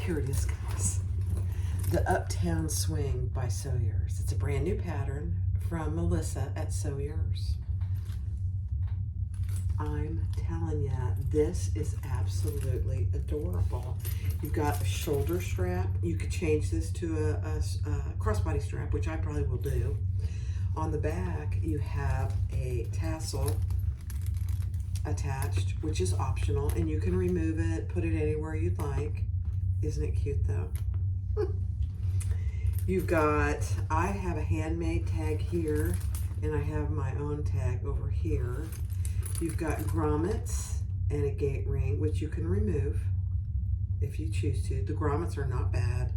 here it is, guys. The Uptown Swing by SewYours. It's a brand new pattern from Melissa at SewYours. I'm telling you, this is absolutely adorable. You've got a shoulder strap. You could change this to a crossbody strap, which I probably will do. On the back, you have a tassel attached, which is optional, and you can remove it, put it anywhere you'd like. Isn't it cute though? You've got, I have a handmade tag here, and I have my own tag over here. You've got grommets and a gate ring, which you can remove if you choose to. The grommets are not bad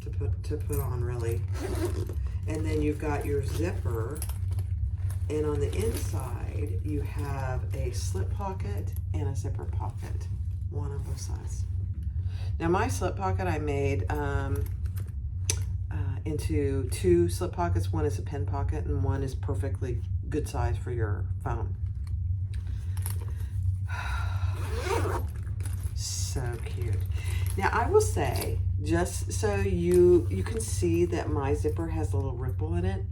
to put on, really. And then you've got your zipper, and on the inside you have a slip pocket and a zipper pocket, one on both sides. Now my slip pocket I made into two slip pockets. One is a pen pocket and one is perfectly good size for your phone. So cute. Now I will say, just so you can see that my zipper has a little ripple in it,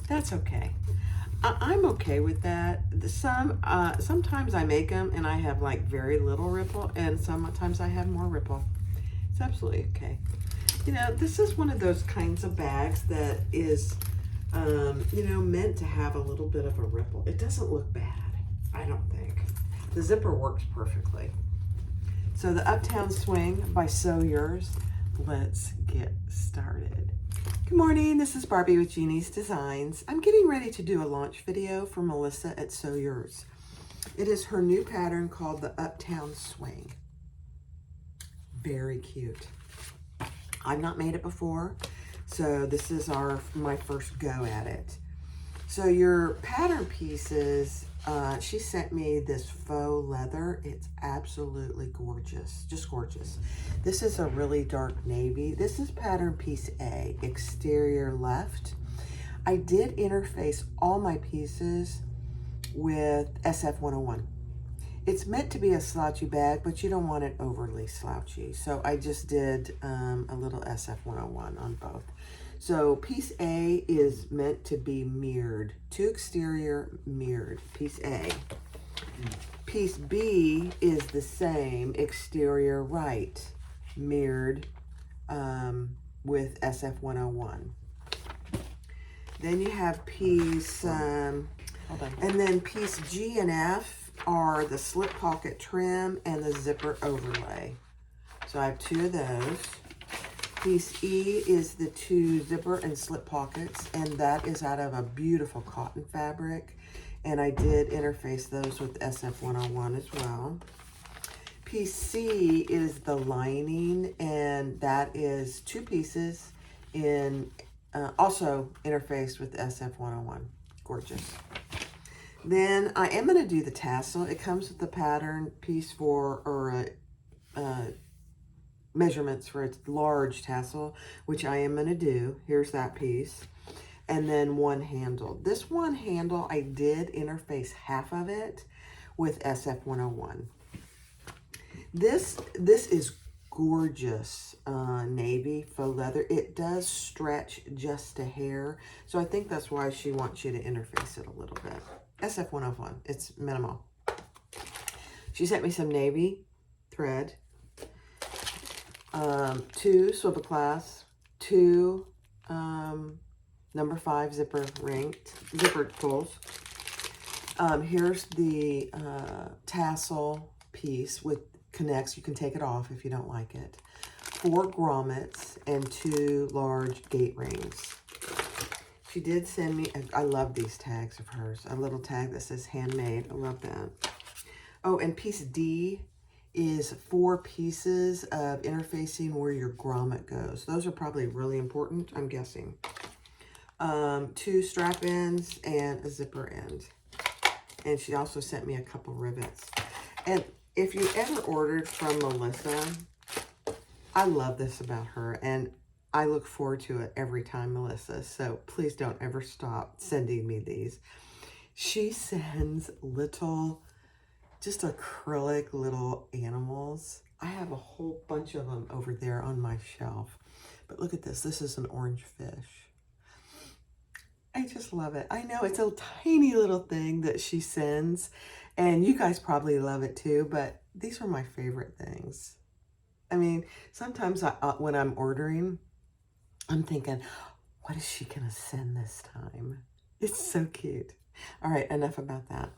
that's okay. I'm okay with that. Sometimes I make them and I have like very little ripple, and sometimes I have more ripple. It's absolutely okay. You know, this is one of those kinds of bags that is, you know, meant to have a little bit of a ripple. It doesn't look bad, I don't think. The zipper works perfectly. So the Uptown Swing by SewYours. Let's get started. Good morning, this is Barbie with Jeannie's Designs. I'm getting ready to do a launch video for Melissa at SewYours. It is her new pattern called the Uptown Swing. Very cute. I've not made it before, so this is my first go at it. So your pattern pieces, she sent me this faux leather. It's absolutely gorgeous, just gorgeous. This is a really dark navy. This is pattern piece A, exterior left. I did interface all my pieces with SF-101. It's meant to be a slouchy bag, but you don't want it overly slouchy. So I just did a little SF-101 on both. So piece A is meant to be mirrored, to exterior mirrored, piece A. Piece B is the same, exterior right, mirrored with SF-101. Then you have piece, and then piece G and F are the slip pocket trim and the zipper overlay. So I have two of those. Piece E is the two zipper and slip pockets, and that is out of a beautiful cotton fabric. And I did interface those with SF-101 as well. Piece C is the lining, and that is two pieces in also interfaced with SF-101. Gorgeous. Then I am going to do the tassel. It comes with the pattern piece measurements for its large tassel, which I am going to do. Here's that piece. And then one handle. This one handle, I did interface half of it with SF-101. This is gorgeous navy faux leather. It does stretch just a hair, so I think that's why she wants you to interface it a little bit. SF-101, it's minimal. She sent me some navy thread, two swivel clasps, two number 5 zippered pulls. Here's the tassel piece with connects. You can take it off if you don't like it. 4 grommets and 2 large gate rings. She did send me, I love these tags of hers, a little tag that says handmade. I love that. Oh, and piece D is 4 pieces of interfacing where your grommet goes. Those are probably really important, I'm guessing. 2 strap ends and a zipper end. And she also sent me a couple rivets. And if you ever ordered from Melissa, I love this about her, and I look forward to it every time, Melissa. So please don't ever stop sending me these. She sends little, just acrylic little animals I have a whole bunch of them over there on my shelf. But look at this. This is an orange fish. I just love it. I know it's a tiny little thing that she sends, and you guys probably love it too, but these are my favorite things. I mean, sometimes when I'm ordering, I'm thinking, what is she going to send this time? It's so cute. All right, enough about that.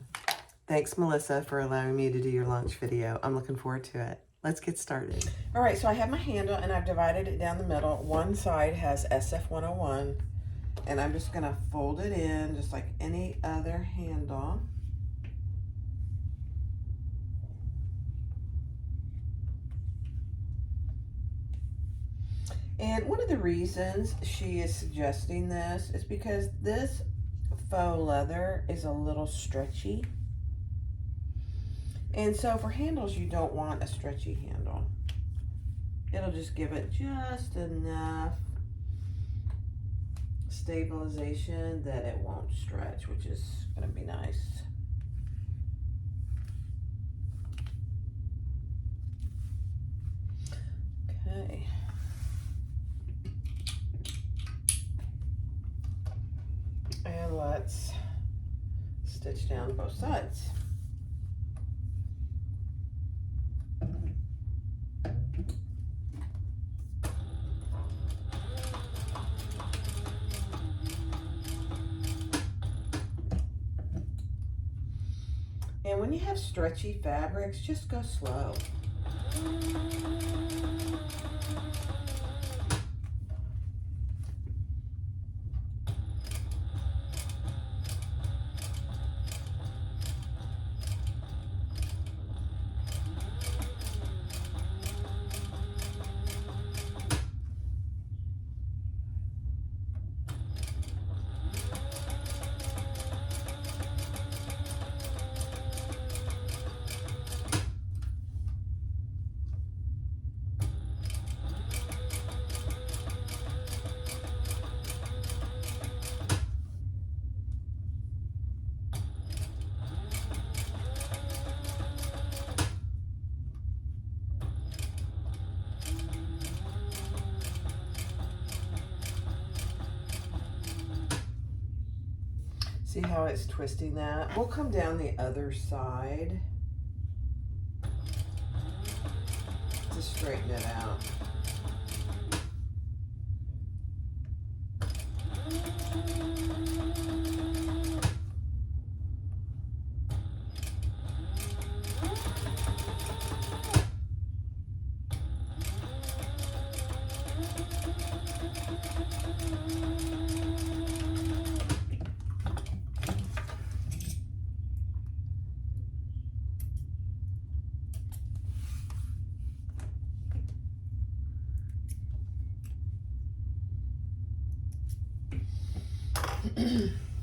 Thanks, Melissa, for allowing me to do your launch video. I'm looking forward to it. Let's get started. All right, so I have my handle, and I've divided it down the middle. One side has SF101, and I'm just going to fold it in just like any other handle. And one of the reasons she is suggesting this is because this faux leather is a little stretchy. And so for handles, you don't want a stretchy handle. It'll just give it just enough stabilization that it won't stretch, which is going to be nice. Okay. And let's stitch down both sides. And when you have stretchy fabrics, just go slow. See how it's twisting that? We'll come down the other side to straighten it out.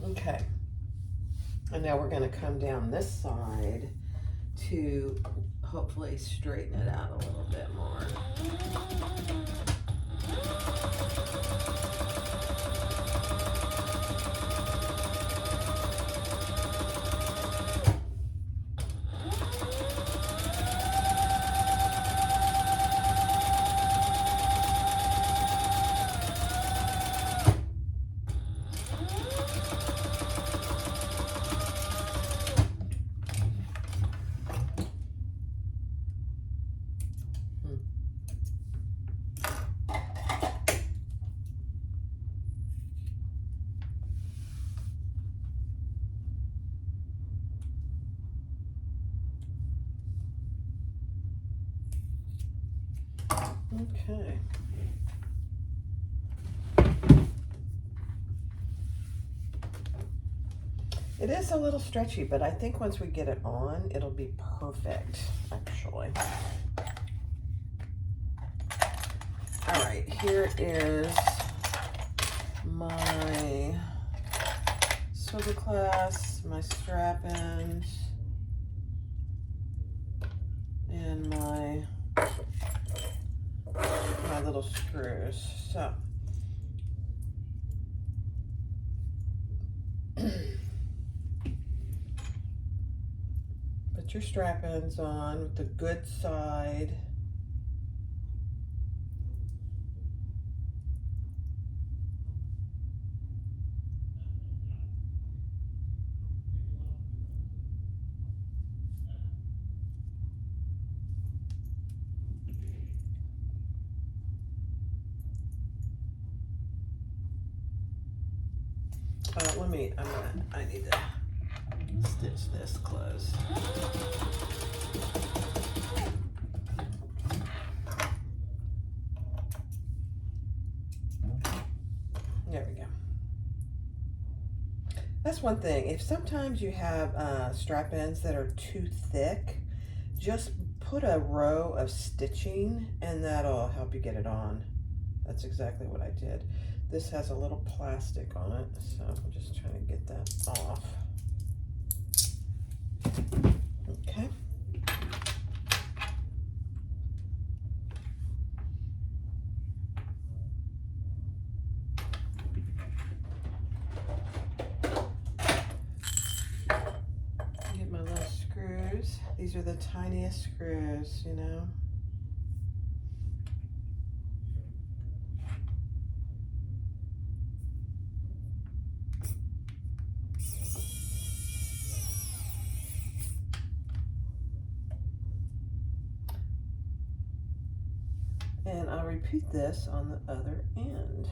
Okay, and now we're going to come down this side to hopefully straighten it out a little bit more. Okay. It is a little stretchy, but I think once we get it on, it'll be perfect, actually. All right, here is my swivel clasp, my strap-ins, and my little screws. So put your strap-ins on with the good side I need to stitch this close. There we go. That's one thing. If sometimes you have strap ends that are too thick, just put a row of stitching and that'll help you get it on. That's exactly what I did. This has a little plastic on it, so I'm just trying to get that off. Okay. Get my little screws. These are the tiniest screws, you know. And I'll repeat this on the other end.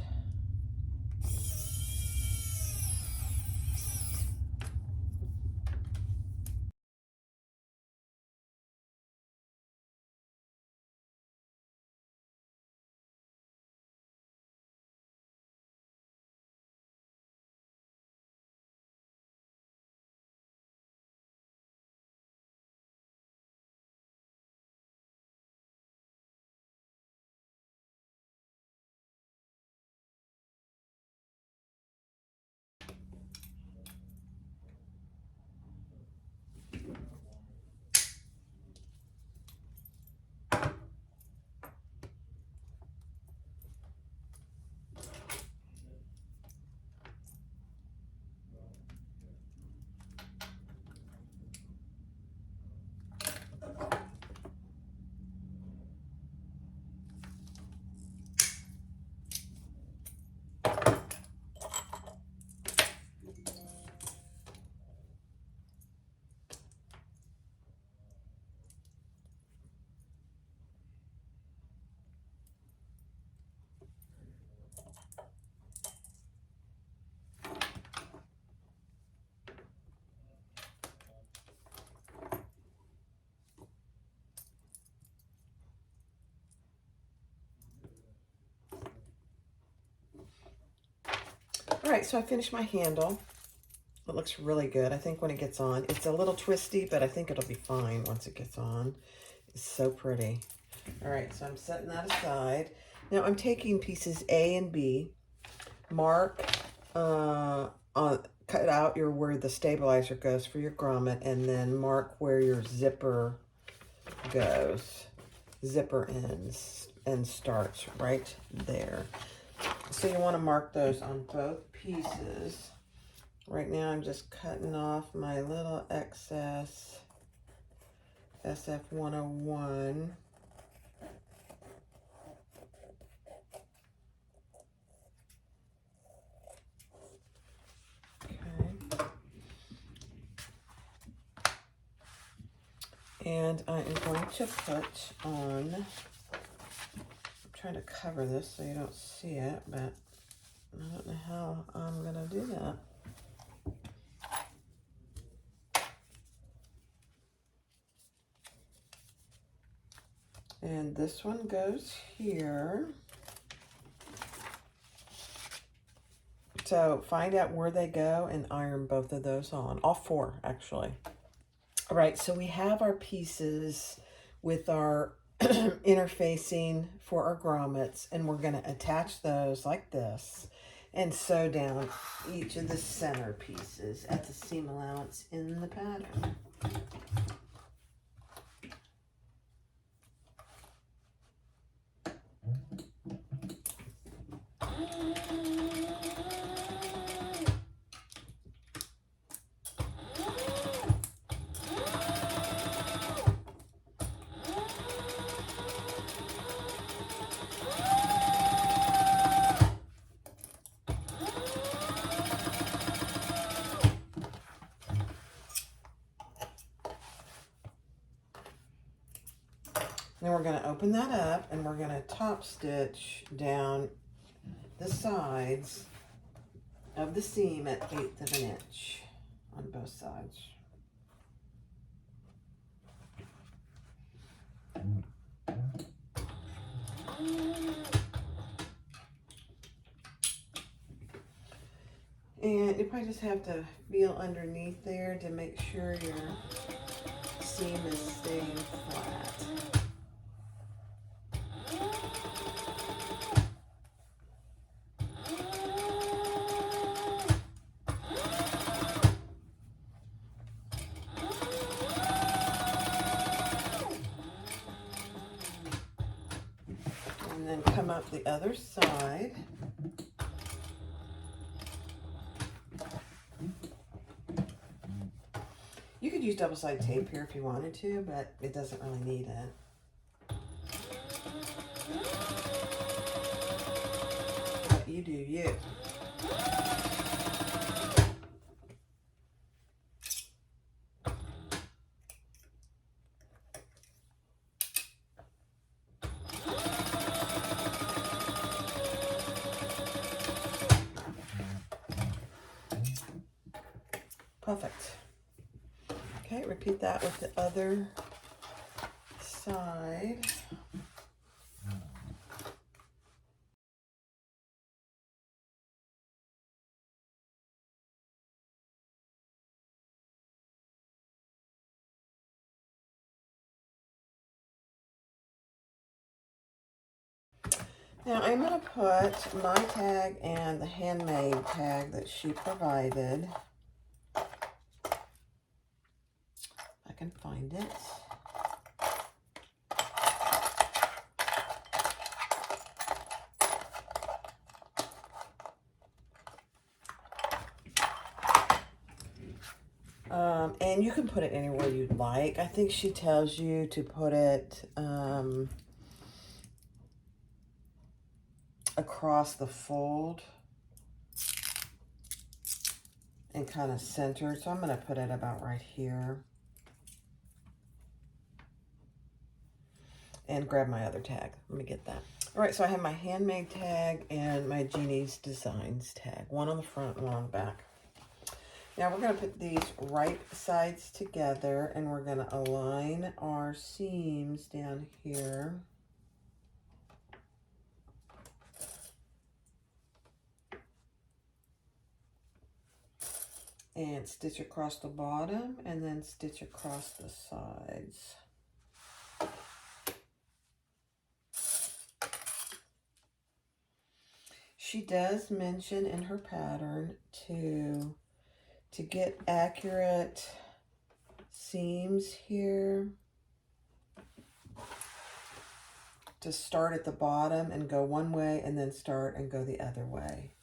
All right, so I finished my handle. It looks really good. I think when it gets on, it's a little twisty, but I think it'll be fine once it gets on. It's so pretty. All right, so I'm setting that aside. Now I'm taking pieces A and B, mark, cut out where the stabilizer goes for your grommet, and then mark where your zipper goes. Zipper ends and starts right there. So you want to mark those on both pieces. Right now I'm just cutting off my little excess SF101. Okay. And I am going to put on, I'm trying to cover this so you don't see it, but I don't know how I'm going to do that. And this one goes here. So find out where they go and iron both of those on. All four, actually. All right, so we have our pieces with our interfacing for our grommets, and we're going to attach those like this and sew down each of the center pieces at the seam allowance in the pattern. Then we're going to open that up and we're going to top stitch down the sides of the seam at 1/8 of an inch on both sides. And you probably just have to feel underneath there to make sure your seam is staying flat. And then come up the other side. You could use double-sided tape here if you wanted to, but it doesn't really need it. But you do you. Perfect. Okay, repeat that with the other side. Now I'm going to put my tag and the handmade tag that she provided. I can find it. And you can put it anywhere you'd like. I think she tells you to put it across the fold and kind of centered. So I'm going to put it about right here. And grab my other tag. Let me get that. All right, so I have my handmade tag and my Jeannie's Designs tag. One on the front, one on the back. Now we're going to put these right sides together and we're going to align our seams down here. And stitch across the bottom and then stitch across the sides. She does mention in her pattern to get accurate seams here, to start at the bottom and go one way and then start and go the other way.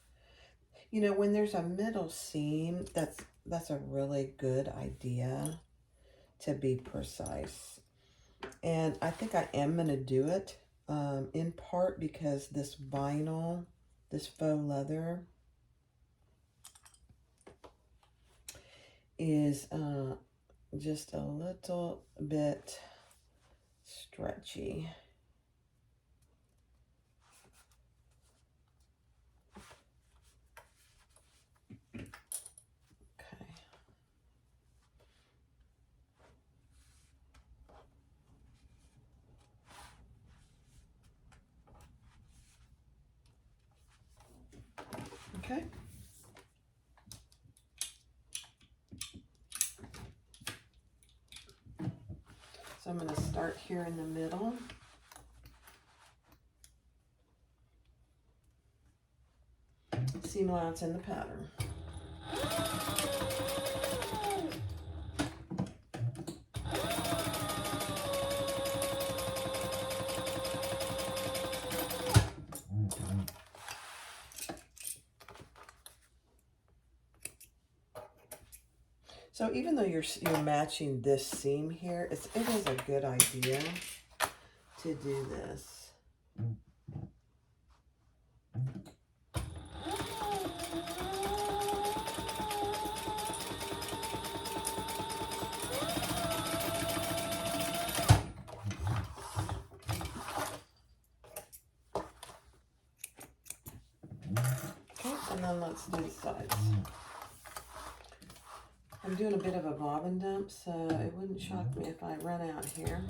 You know, when there's a middle seam, that's a really good idea to be precise. And I think I am going to do it in part because this vinyl, this faux leather, is just a little bit stretchy. Okay. So I'm going to start here in the middle. Seam allowance in the pattern. So even though you're matching this seam here, it is a good idea to do this. Okay, and then let's let's do the sides. I'm doing a bit of a bob and dump, so it wouldn't shock me if I run out here.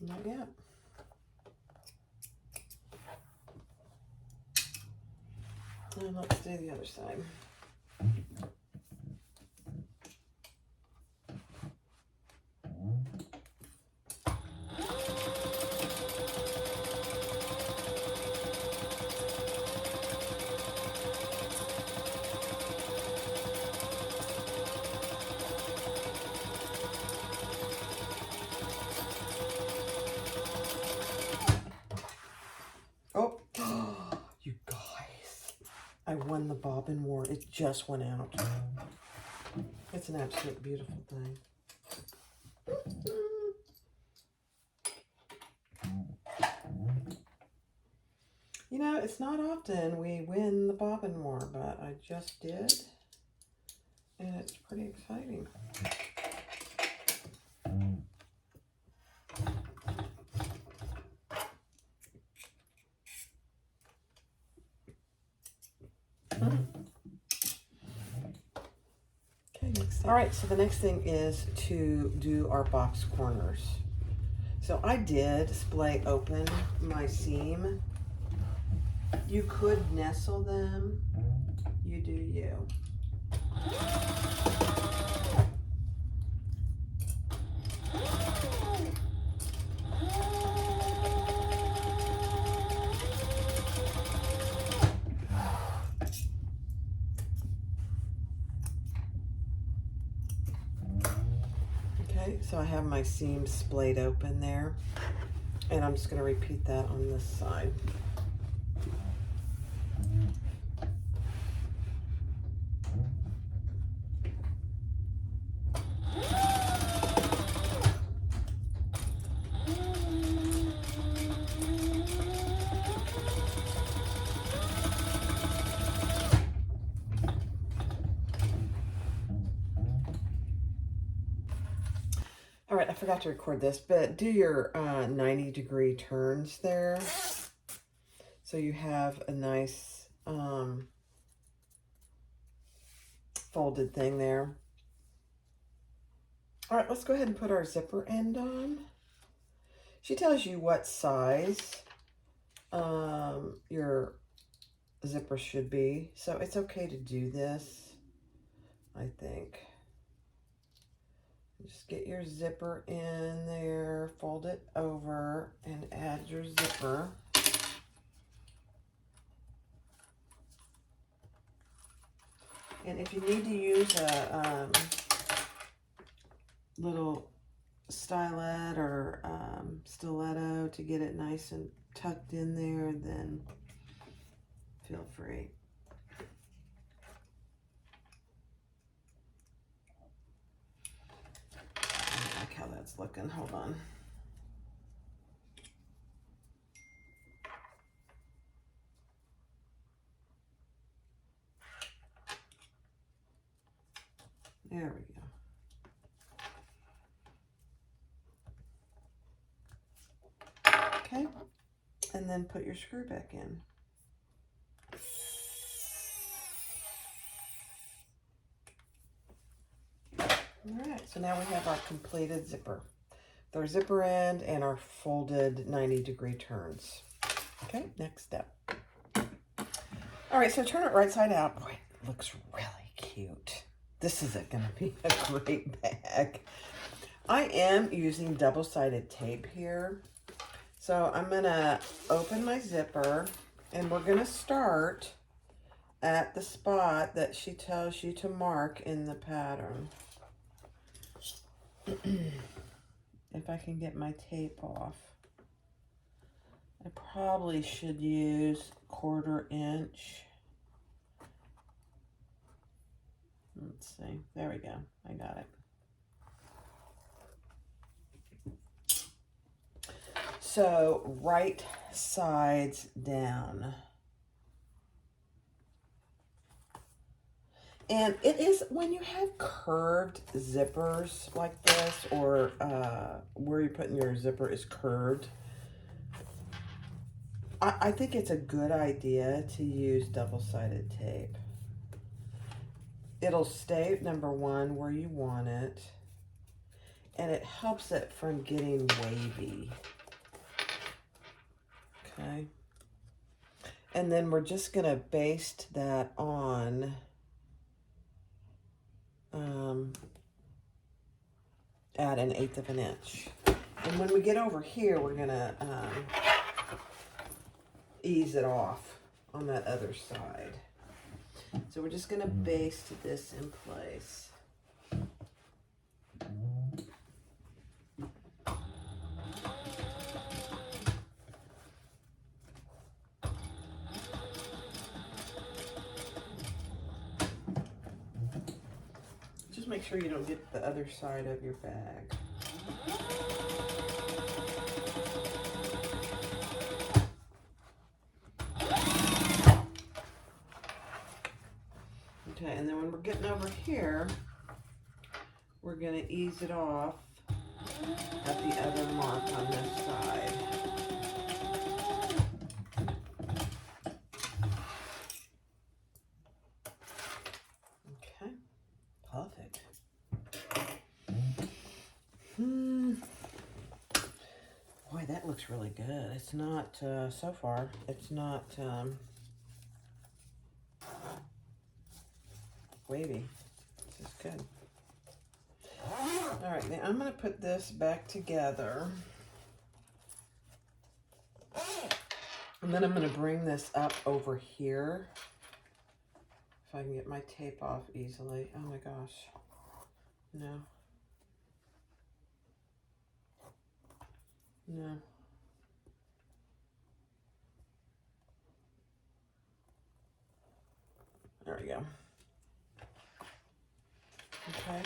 Not yet. And let's do the other side. Oh, you guys. I won the bobbin war. It just went out. It's an absolute beautiful thing. You know, it's not often we win the bobbin war, but I just did. And it's pretty exciting. All right, so the next thing is to do our box corners. So I did splay open my seam. You could nestle them. You do you. So I have my seam splayed open there, and I'm just going to repeat that on this side. All right, I forgot to record this, but do your 90-degree turns there. So you have a nice folded thing there. All right, let's go ahead and put our zipper end on. She tells you what size your zipper should be. So it's okay to do this, I think. Just get your zipper in there, fold it over, and add your zipper. And if you need to use a little stylet or stiletto to get it nice and tucked in there, then feel free. How that's looking. Hold on. There we go. Okay, and then put your screw back in. All right, so now we have our completed zipper. With our zipper end and our folded 90-degree turns. Okay, next step. All right, so turn it right side out. Boy, it looks really cute. This is going to be a great bag. I am using double-sided tape here. So I'm going to open my zipper, and we're going to start at the spot that she tells you to mark in the pattern. If I can get my tape off. I probably should use 1/4 inch. Let's see. There we go. I got it. So right sides down. And it is, when you have curved zippers like this, or where you're putting your zipper is curved, I think it's a good idea to use double-sided tape. It'll stay, number one, where you want it, and it helps it from getting wavy. Okay. And then we're just gonna baste that on at 1/8 of an inch. And when we get over here, we're gonna ease it off on that other side. So we're just gonna baste this in place. Just make sure you don't get the other side of your bag. Okay, and then when we're getting over here, we're going to ease it off at the other mark on this side. Okay, perfect. Boy, that looks really good. It's not, so far, it's not wavy. This is good. All right, now I'm going to put this back together. And then I'm going to bring this up over here. If I can get my tape off easily. Oh my gosh. No. No. There we go. Okay.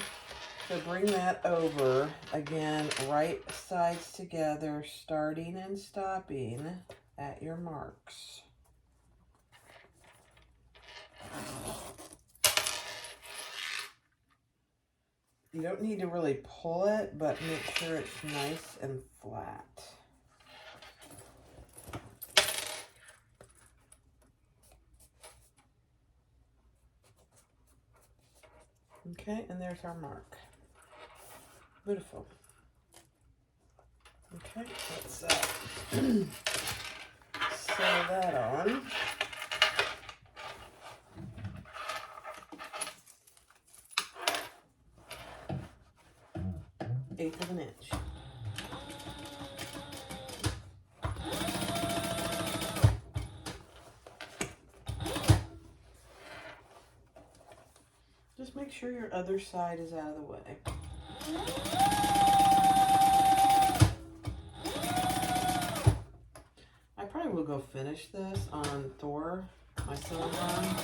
So bring that over, again, right sides together, starting and stopping at your marks. You don't need to really pull it, but make sure it's nice and flat. Okay, and there's our mark. Beautiful. Okay, let's sew that on. Eighth of an inch. Just make sure your other side is out of the way. I probably will go finish this on Thor, my sewing arm.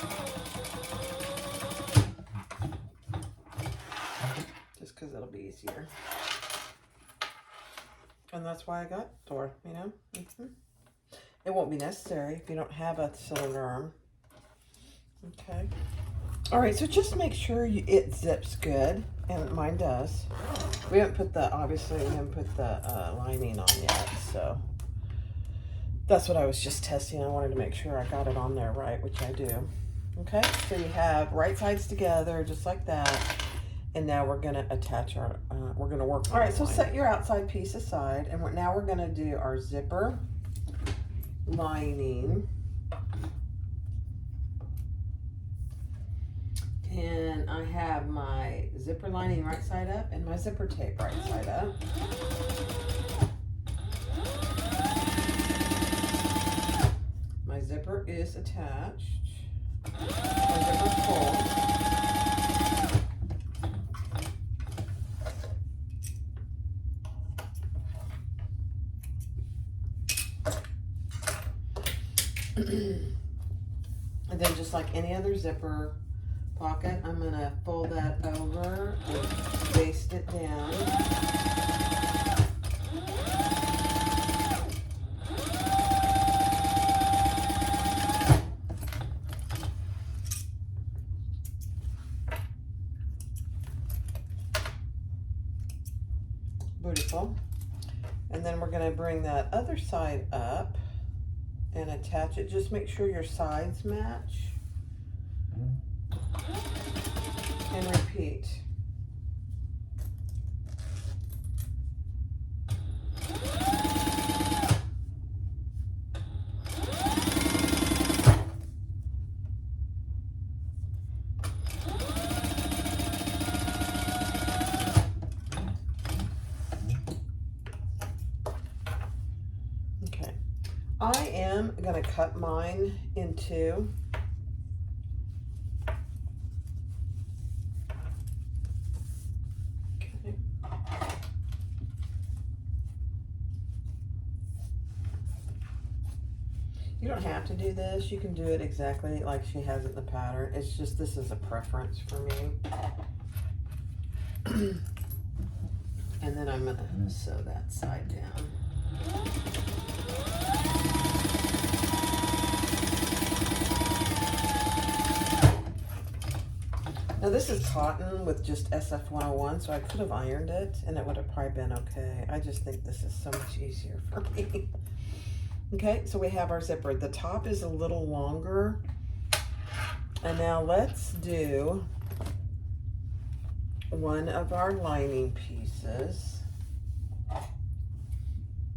Just because it'll be easier. And that's why I got Thor, you know? It won't be necessary if you don't have a cylinder arm. Okay. All right, so just make sure it zips good, and mine does. We haven't put the, obviously, we haven't put the lining on yet, so that's what I was just testing. I wanted to make sure I got it on there right, which I do. Okay, so you have right sides together, just like that, and now we're gonna attach our, we're gonna work on. All right, so set your outside piece aside, and now we're gonna do our zipper lining. And I have my zipper lining right side up and my zipper tape right side up. My zipper is attached. My zipper's full. And then just like any other zipper pocket, I'm going to fold that over and baste it down. we're going to bring that other side up and attach it. Just make sure your sides match. And repeat. Okay. I am going to cut mine in two. You don't have to do this. You can do it exactly like she has it in the pattern. It's just, this is a preference for me. And then I'm gonna sew that side down. Now this is cotton with just SF101, so I could have ironed it and it would have probably been okay. I just think this is so much easier for me. Okay, so we have our zipper. The top is a little longer. And now let's do one of our lining pieces.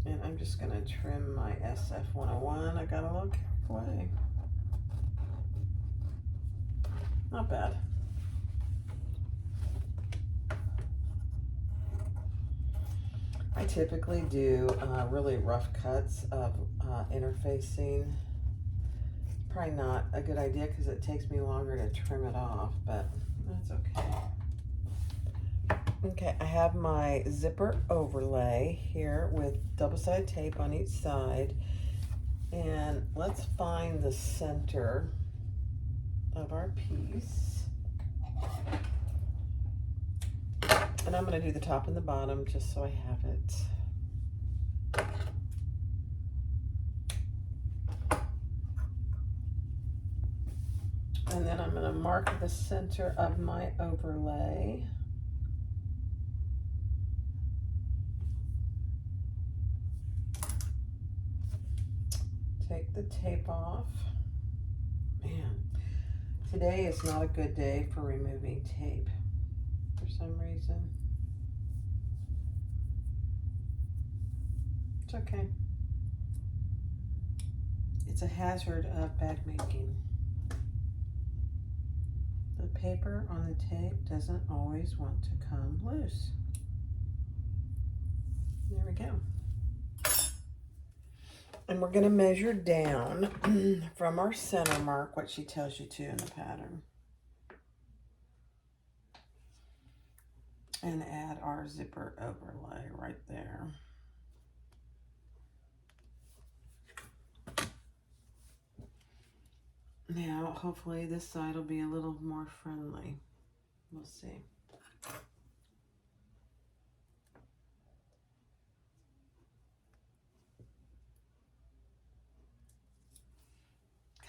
And I'm just gonna trim my SF101. I gotta look away. Not bad. I typically do really rough cuts of interfacing. Probably not a good idea because it takes me longer to trim it off, but that's okay. Okay, I have my zipper overlay here with double-sided tape on each side. And let's find the center of our piece. And I'm going to do the top and the bottom just so I have it. And then I'm going to mark the center of my overlay. Take the tape off. Man, today is not a good day for removing tape for some reason. It's okay. It's a hazard of bag making. The paper on the tape doesn't always want to come loose. There we go. And we're going to measure down from our center mark, what she tells you to in the pattern. And add our zipper overlay right there. Now, hopefully this side will be a little more friendly. We'll see.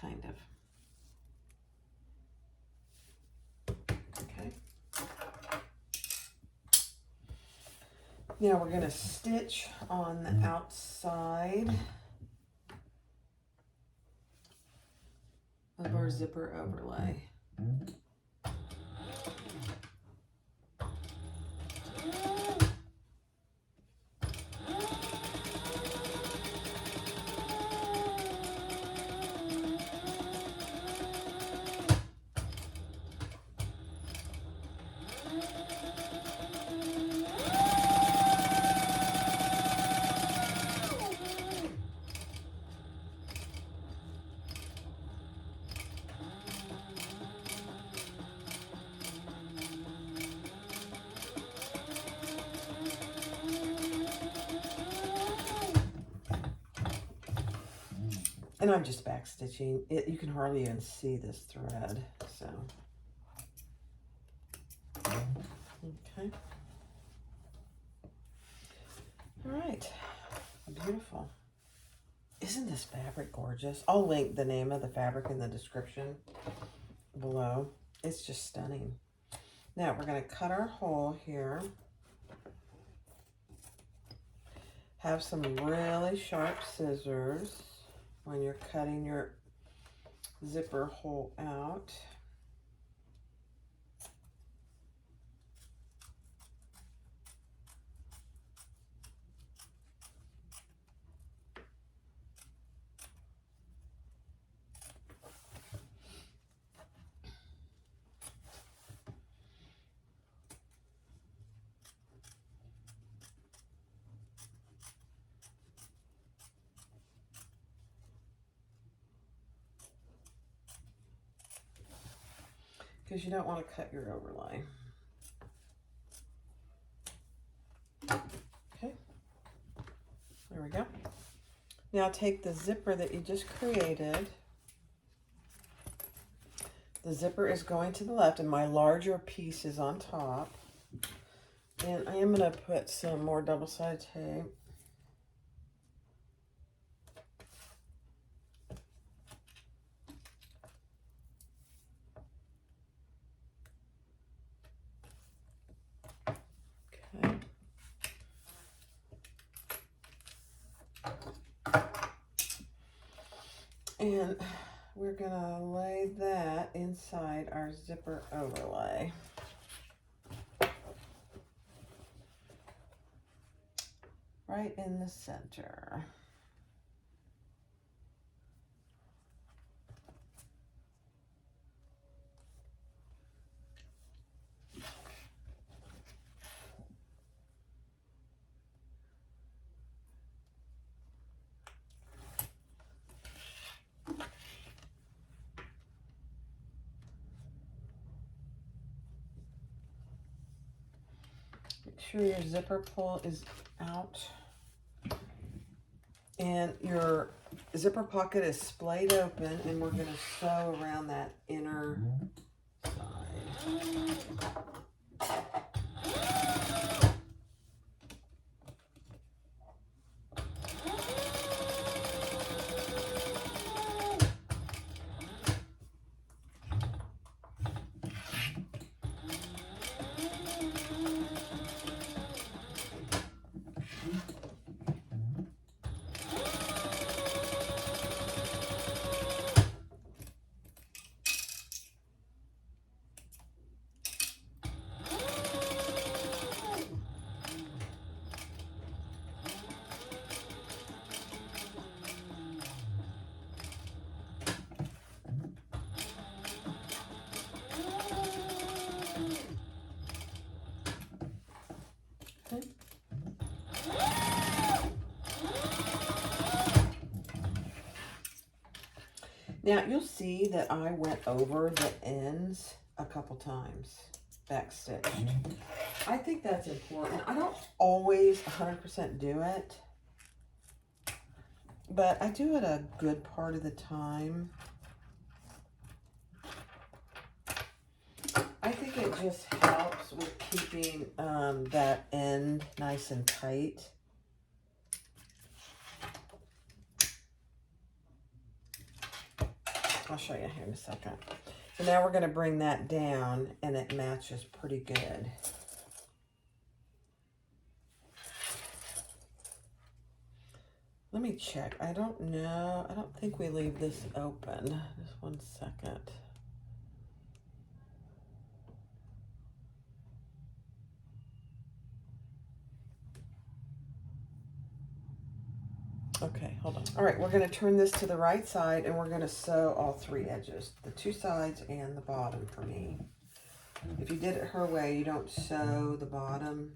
Kind of. Okay. Now we're going to stitch on the outside of our zipper overlay. And I'm just back stitching it. You can hardly even see this thread, so. Okay. All right, beautiful. Isn't this fabric gorgeous? I'll link the name of the fabric in the description below. It's just stunning. Now we're gonna cut our hole here. Have some really sharp scissors when you're cutting your zipper hole out. Because you don't want to cut your overlay. Okay, there we go. Now take the zipper that you just created. The zipper is going to the left and my larger piece is on top. And I am going to put some more double-sided tape. Okay. And we're going to lay that inside our zipper overlay. Right in the center. Make sure your zipper pull is out. And your zipper pocket is splayed open, and we're going to sew around that inner side. Now you'll see that I went over the ends a couple times, backstitched. I think that's important. I don't always 100% do it, but I do it a good part of the time. I think it just helps with keeping that end nice and tight. I'll show you here in a second. So now we're going to bring that down and it matches pretty good. Let me check. I don't know. I don't think we leave this open. Just one second. Okay, hold on. All right, we're going to turn this to the right side and we're going to sew all three edges, the two sides and the bottom for me. If you did it her way, you don't sew the bottom.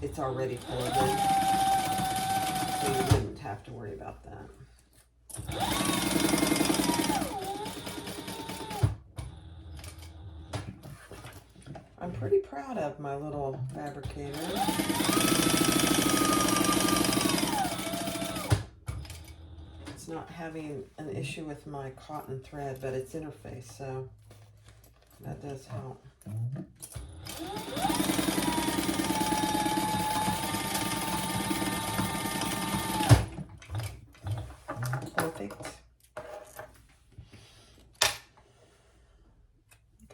It's already folded, so you wouldn't have to worry about that. I'm pretty proud of my little fabricator. It's not having an issue with my cotton thread, but it's interface, so that does help. Perfect.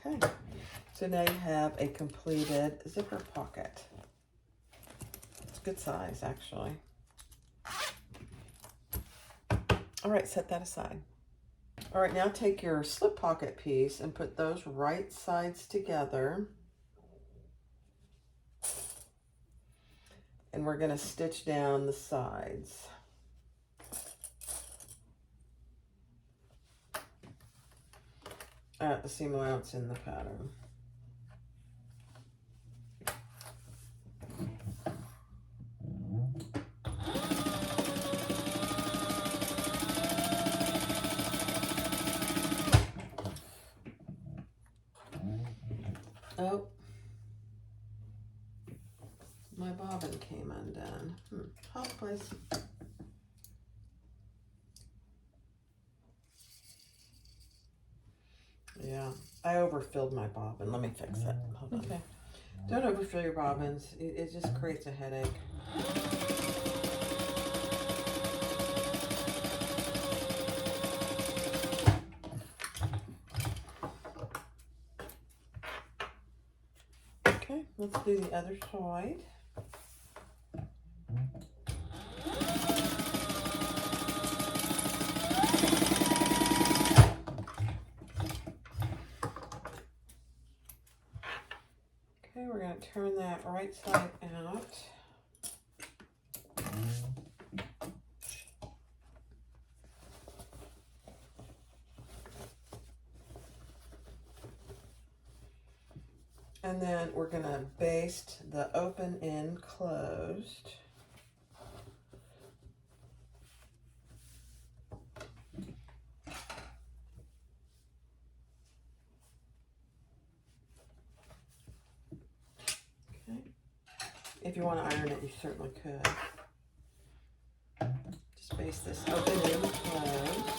Okay, so now you have a completed zipper pocket. It's a good size, actually. All right, set that aside. All right, now take your slip pocket piece and put those right sides together. And we're going to stitch down the sides. At the seam allowance in the pattern. Oh, my bobbin came undone. Hold please. Yeah, I overfilled my bobbin. Let me fix it. Hold on. Okay. Don't overfill your bobbins. It just creates a headache. Okay, let's do the other side. Okay, we're going to turn that right side out. And then we're going to baste the open end closed. Okay. If you want to iron it, you certainly could. Just baste this open end closed.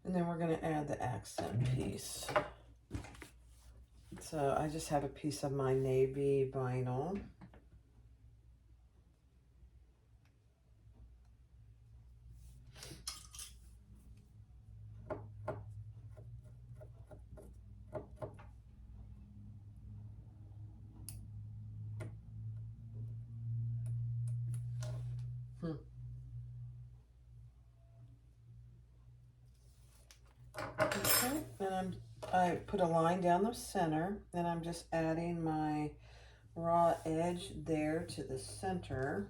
And then we're going to add the accent piece. So I just have a piece of my navy vinyl. Okay, and I put a line down the center, and I'm just adding my raw edge there to the center.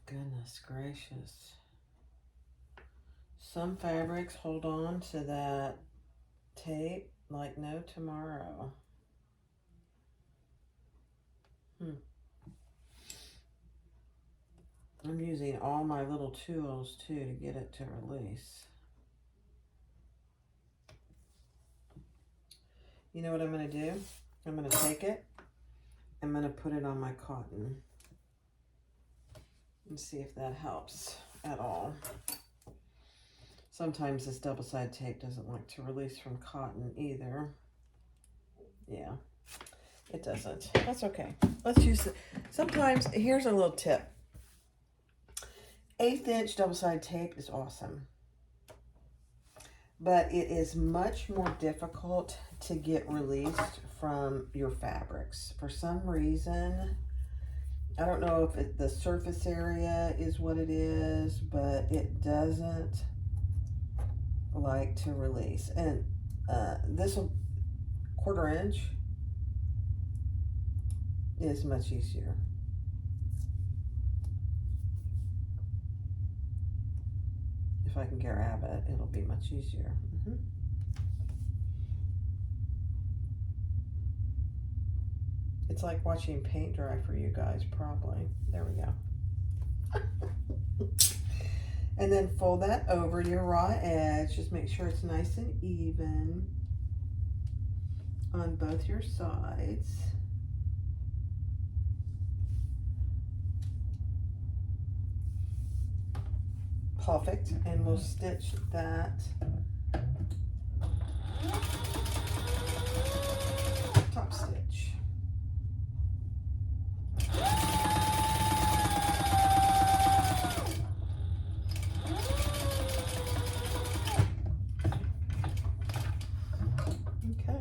Goodness gracious. Some fabrics hold on to that tape like no tomorrow. I'm using all my little tools too to get it to release. You know what I'm going to do? I'm going to take it, I'm going to put it on my cotton and see if that helps at all. Sometimes this double-sided tape doesn't like to release from cotton either. Yeah, it doesn't. That's okay. Let's use it. Sometimes, here's a little tip. 1/8 inch double-sided tape is awesome. But it is much more difficult to get released from your fabrics. For some reason, I don't know if the surface area is what it is, but it doesn't like to release. And this 1/4 inch is much easier. If I can grab it, it'll be much easier. It's like watching paint dry for you guys, probably. There we go. And then fold that over your raw edge. Just make sure it's nice and even on both your sides. perfect, and we'll stitch that top stitch. Okay.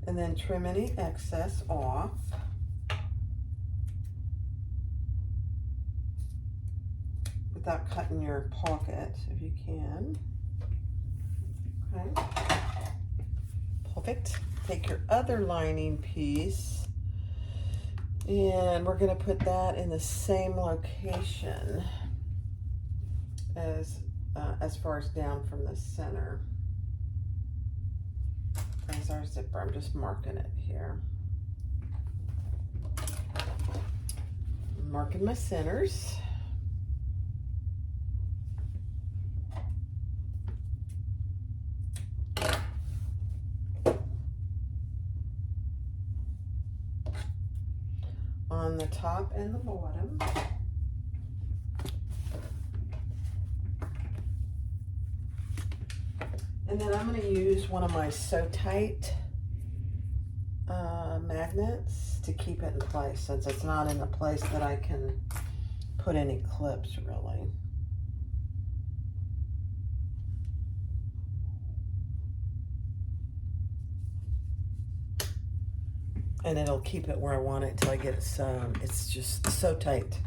And then trim any excess off. Without cutting your pocket, if you can. Okay. Perfect. Take your other lining piece, and we're going to put that in the same location as far as down from the center as our zipper. I'm just marking it here. I'm marking my centers. On the top and the bottom. And then I'm going to use one of my Sew Tight magnets to keep it in place, since it's not in a place that I can put any clips really. And it'll keep it where I want it till I get it sewn. It's just so tight.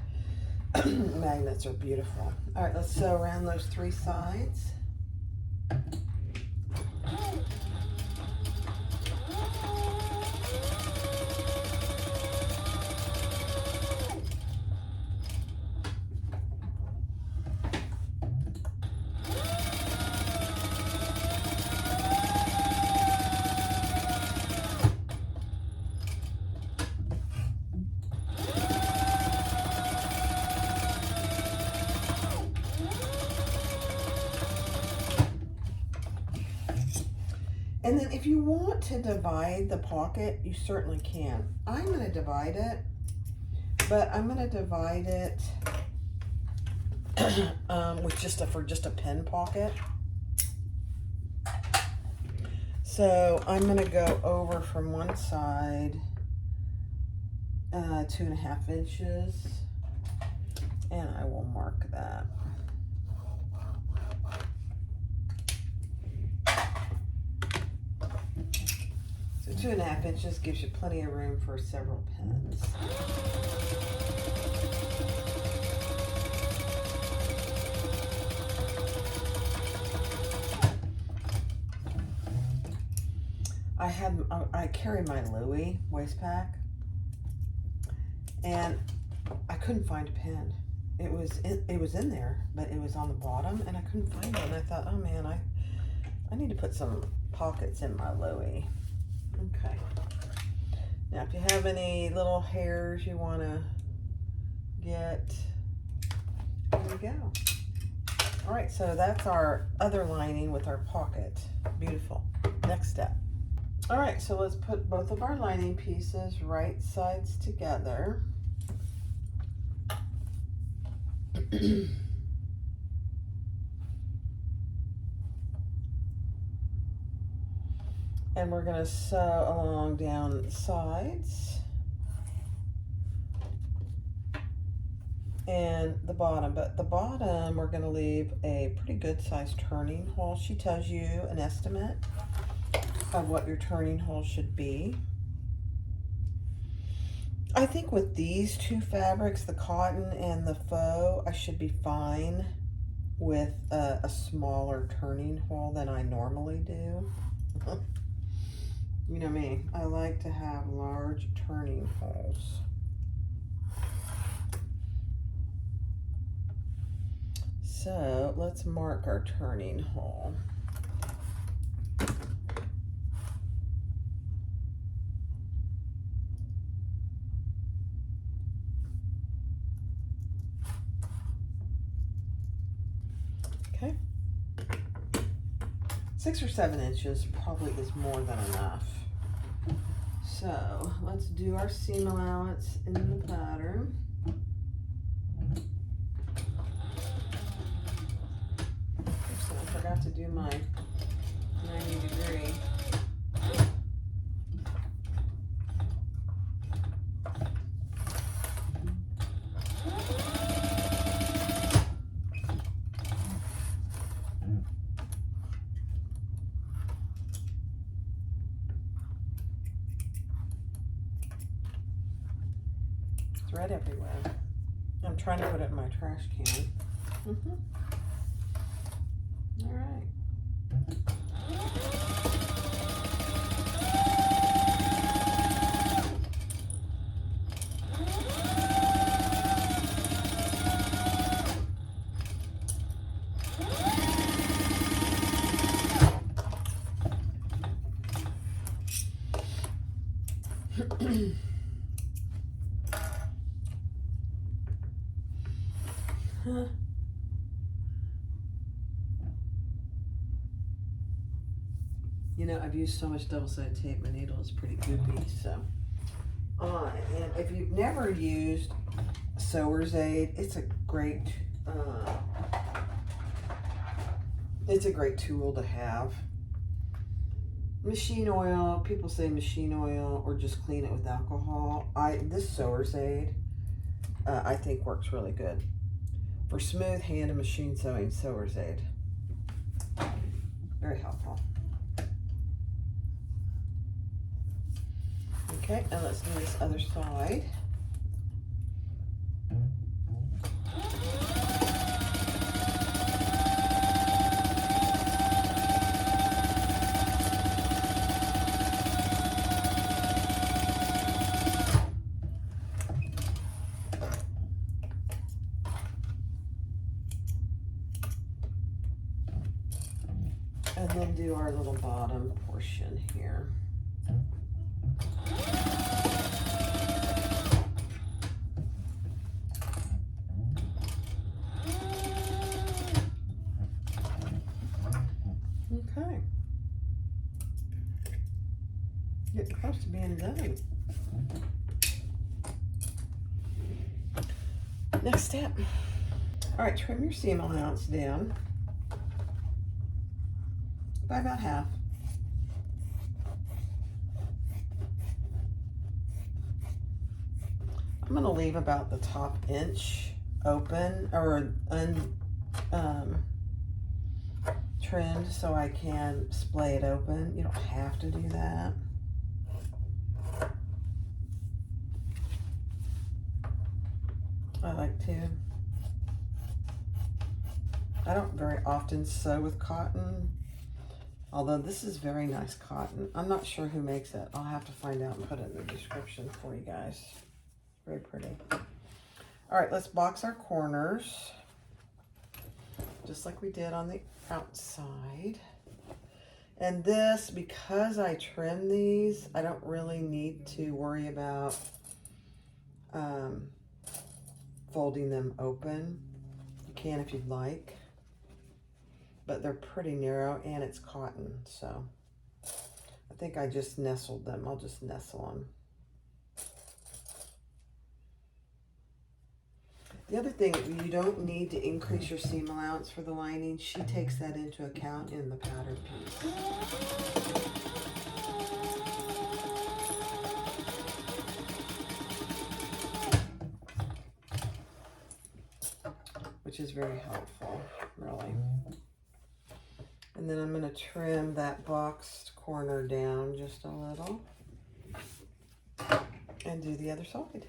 Magnets are beautiful. All right, let's sew around those 3 sides. And then if you want to divide the pocket, you certainly can. I'm going to divide it, but I'm going to divide it with for just a pen pocket. So I'm going to go over from one side 2.5 inches, and I will mark that. So 2.5 inches gives you plenty of room for several pens. I carry my Louis waist pack, and I couldn't find a pen. It was in there, but it was on the bottom, and I couldn't find it. And I thought, oh man, I need to put some pockets in my Louis. Okay. Now, if you have any little hairs you want to get, there we go. All right, so that's our other lining with our pocket. Beautiful. Next step. All right, so let's put both of our lining pieces right sides together. And we're going to sew along down the sides and the bottom. But the bottom, we're going to leave a pretty good sized turning hole. She tells you an estimate of what your turning hole should be. I think with these 2 fabrics, the cotton and the faux, I should be fine with a smaller turning hole than I normally do. You know me, I like to have large turning holes. So let's mark our turning hole. Okay. 6 or 7 inches probably is more than enough. So let's do our seam allowance in the pattern. forgot to do my 90-degree. Thread everywhere. I'm trying to put it in my trash can. All right. You know, I've used so much double-sided tape, my needle is pretty goopy, so. And if you've never used SewYours Aid, it's a great tool to have. Machine oil, people say machine oil or just clean it with alcohol. This SewYours Aid, I think works really good. For smooth hand and machine sewing, SewYours Aid. Very helpful. Okay, and let's do this other side. And then do our little bottom portion here. Okay. Getting close to being done. Next step. All right, trim your seam allowance down by about half. I'm going to leave about the top inch open or trimmed so I can splay it open. You don't have to do that. I like to. I don't very often sew with cotton, although this is very nice cotton. I'm not sure who makes it. I'll have to find out and put it in the description for you guys. Very pretty. All right, let's box our corners, just like we did on the outside. And this, because I trim these, I don't really need to worry about folding them open. You can if you'd like, but they're pretty narrow and it's cotton, so I think I just nestled them. I'll just nestle them. The other thing, you don't need to increase your seam allowance for the lining. She takes that into account in the pattern piece. Which is very helpful, really. And then I'm going to trim that boxed corner down just a little and do the other side.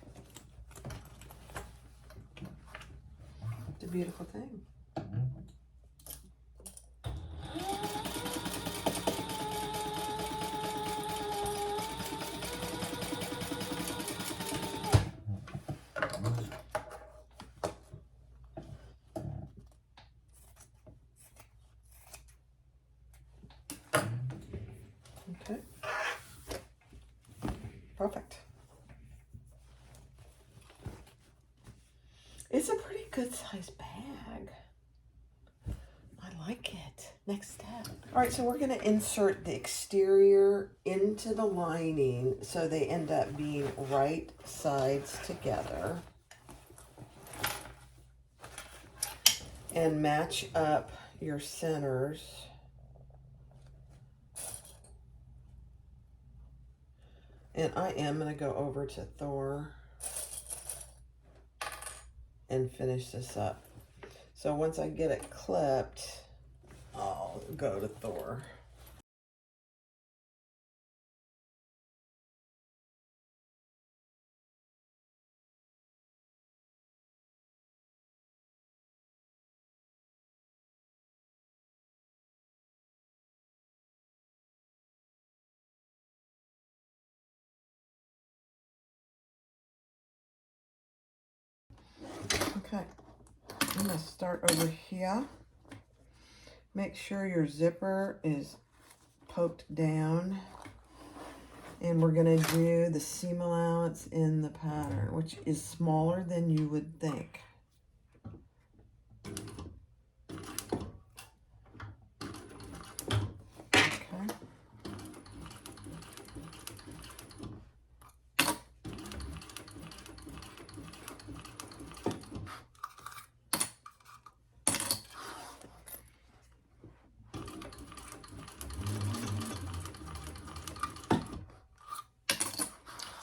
It's a beautiful thing. Okay. Perfect. It's a pretty good sized bag. I like it. Next step. All right, so we're going to insert the exterior into the lining so they end up being right sides together and match up your centers. And I am going to go over to Thor and finish this up. So once I get it clipped, I'll go to Thor. Okay, I'm going to start over here. Make sure your zipper is poked down. And we're going to do the seam allowance in the pattern, which is smaller than you would think. Okay.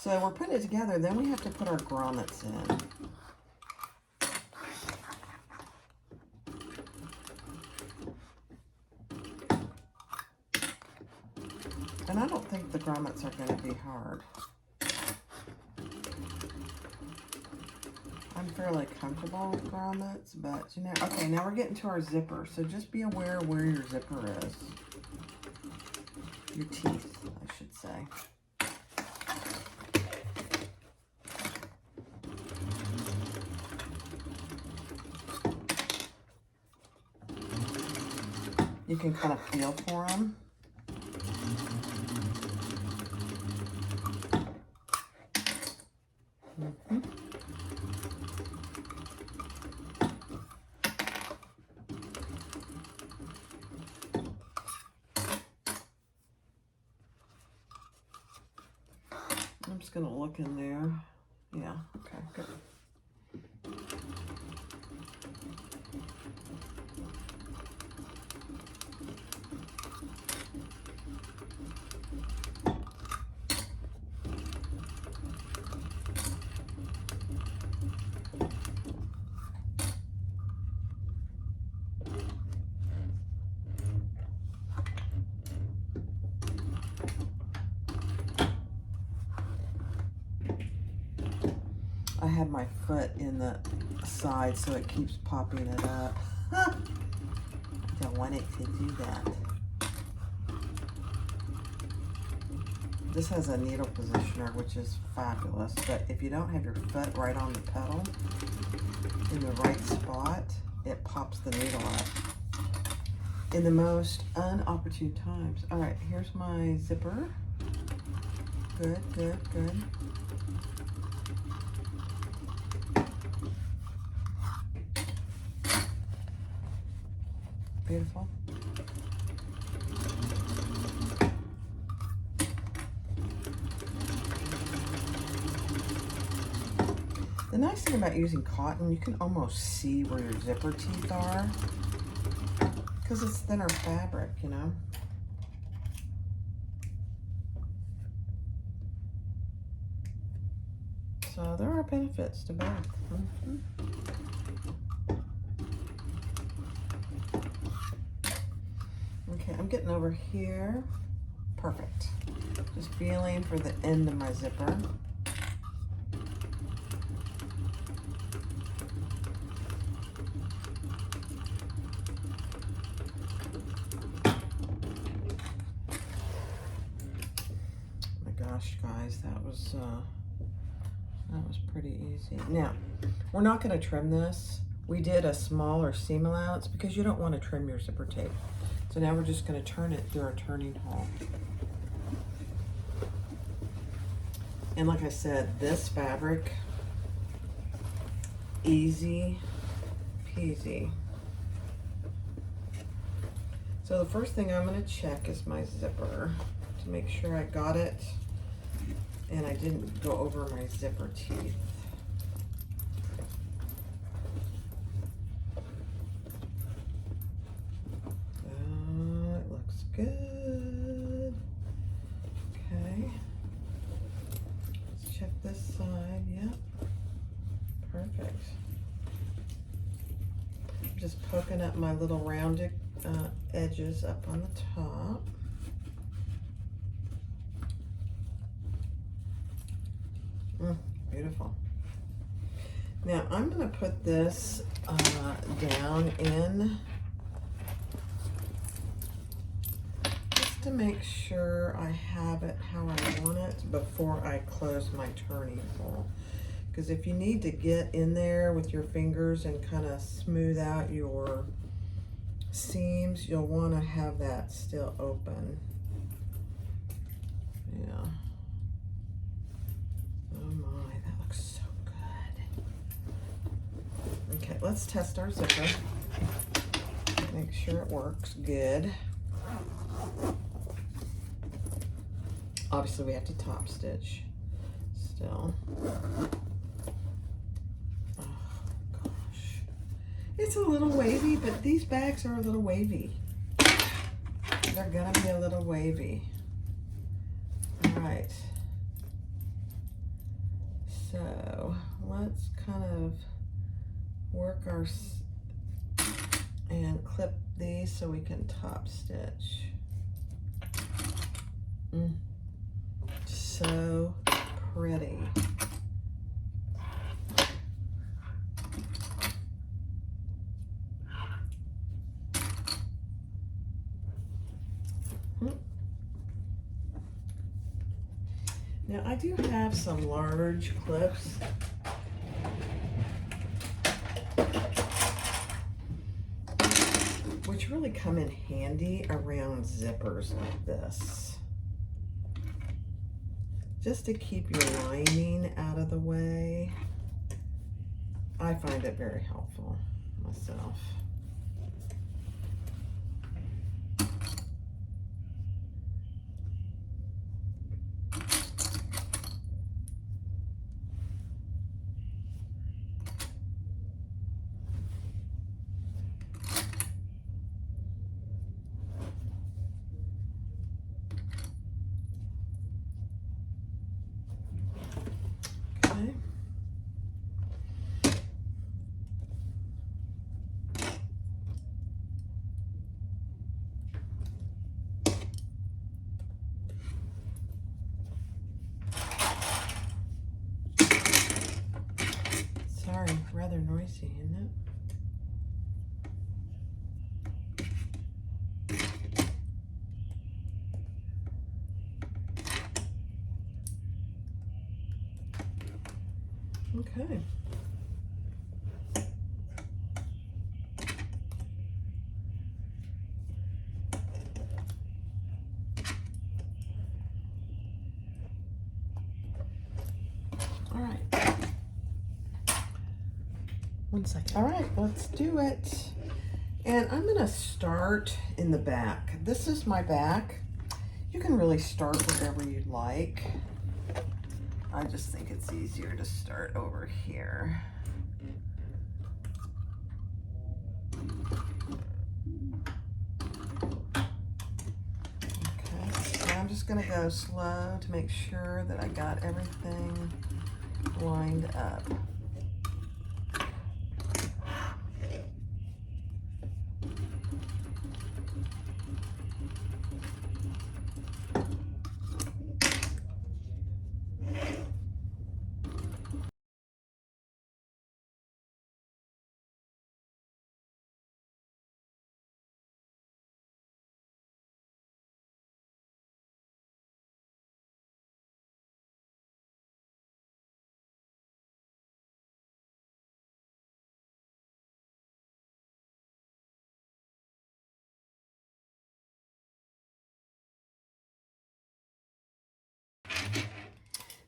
So we're putting it together, then we have to put our grommets in. And I don't think the grommets are going to be hard. I'm fairly comfortable with grommets, but you know, okay, now we're getting to our zipper. So just be aware where your zipper is. Your teeth, I should say. You can kind of feel for them. I'm just going to look in there. Yeah, okay, good. I had my foot in the side, so it keeps popping it up. Don't want it to do that. This has a needle positioner, which is fabulous, but if you don't have your foot right on the pedal in the right spot, it pops the needle up in the most unopportune times. All right, here's my zipper. Good, good, good. Beautiful. The nice thing about using cotton, you can almost see where your zipper teeth are because it's thinner fabric, you know. So there are benefits to both. Okay, I'm getting over here. Perfect. Just feeling for the end of my zipper. My gosh, guys, that was pretty easy. Now, we're not going to trim this. We did a smaller seam allowance because you don't want to trim your zipper tape. So now we're just going to turn it through our turning hole. And like I said, this fabric, easy peasy. So the first thing I'm going to check is my zipper to make sure I got it and I didn't go over my zipper teeth. good. Okay. Let's check this side. Yep. Perfect. I'm just poking up my little rounded edges up on the top. Beautiful. Now I'm going to put this down in just to make sure I have it how I want it before I close my turning pole. Because if you need to get in there with your fingers and kind of smooth out your seams, you'll want to have that still open. Yeah. Oh my, that looks so good. Okay, let's test our zipper. Make sure it works good. Obviously we have to top stitch still. Oh gosh. It's a little wavy, but these bags are a little wavy. They're gonna be a little wavy. All right. So let's kind of work our and clip these so we can top stitch. So pretty. Now I do have some large clips. Which really come in handy around zippers like this. Just to keep your lining out of the way. I find it very helpful myself. Sorry, rather noisy, isn't it? Okay. All right. One second. All right, let's do it. And I'm gonna start in the back. This is my back. You can really start wherever you'd like. I just think it's easier to start over here. Okay, so I'm just gonna go slow to make sure that I got everything lined up.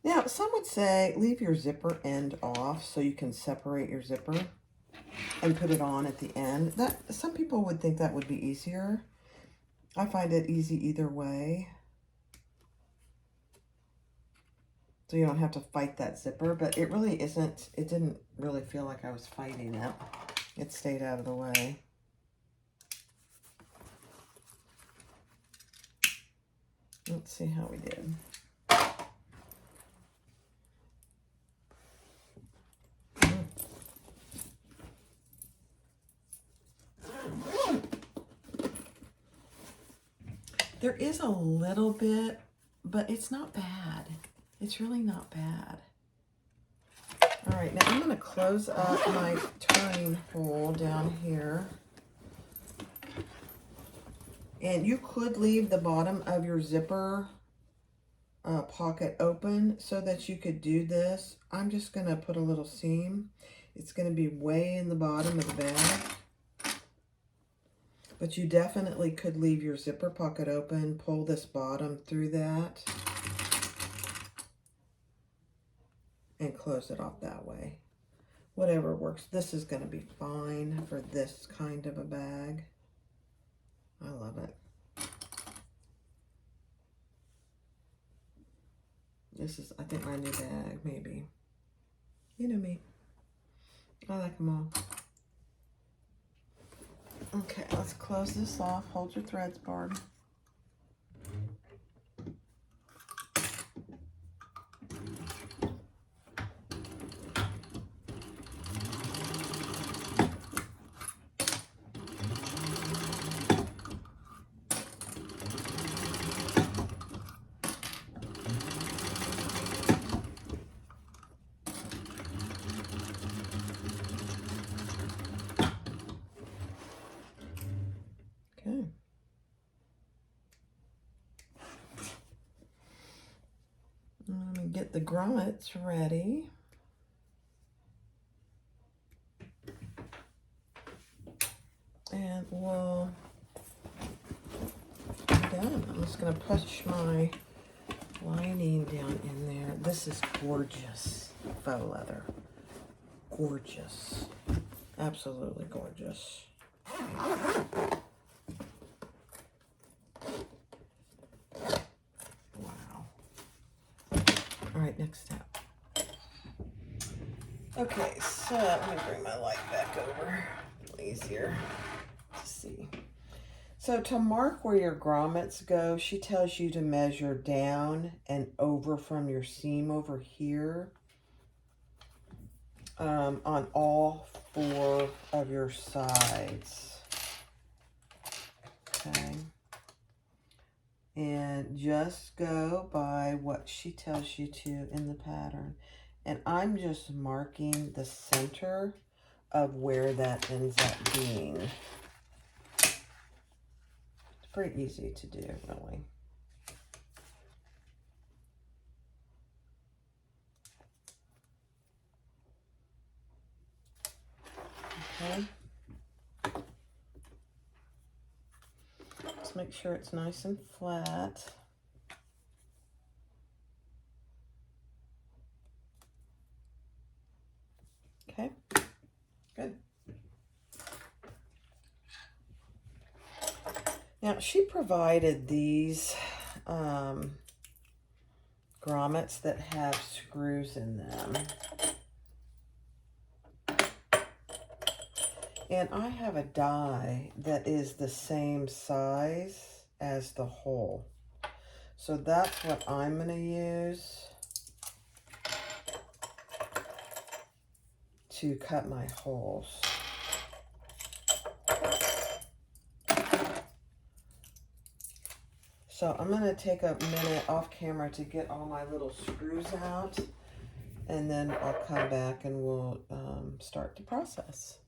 Now, some would say leave your zipper end off so you can separate your zipper and put it on at the end. Some people would think that would be easier. I find it easy either way. So you don't have to fight that zipper, but it really isn't. It didn't really feel like I was fighting it. It stayed out of the way. Let's see how we did. There is a little bit, but it's not bad. It's really not bad. All right, now I'm going to close up my turning hole down here. And you could leave the bottom of your zipper pocket open so that you could do this. I'm just going to put a little seam. It's going to be way in the bottom of the bag. But you definitely could leave your zipper pocket open, pull this bottom through that, and close it off that way. Whatever works. This is going to be fine for this kind of a bag. I love it. This is, I think, my new bag, maybe. You know me. I like them all. Okay, let's close this off. Hold your threads, Barb. Okay. Let me get the grommets ready. And we'll be done. I'm just going to push my lining down in there. This is gorgeous faux leather. Gorgeous. Absolutely gorgeous. Wow. All right, next step. Okay, so let me bring my light back over. A little easier to see. So to mark where your grommets go, she tells you to measure down and over from your seam over here on all 4 of your sides. Okay. And just go by what she tells you to in the pattern. And I'm just marking the center of where that ends up being. It's pretty easy to do, really. Okay. Just make sure it's nice and flat. Okay, good. Now, she provided these grommets that have screws in them. And I have a die that is the same size as the hole. So that's what I'm going to use to cut my holes. So I'm going to take a minute off camera to get all my little screws out, and then I'll come back and we'll start the process.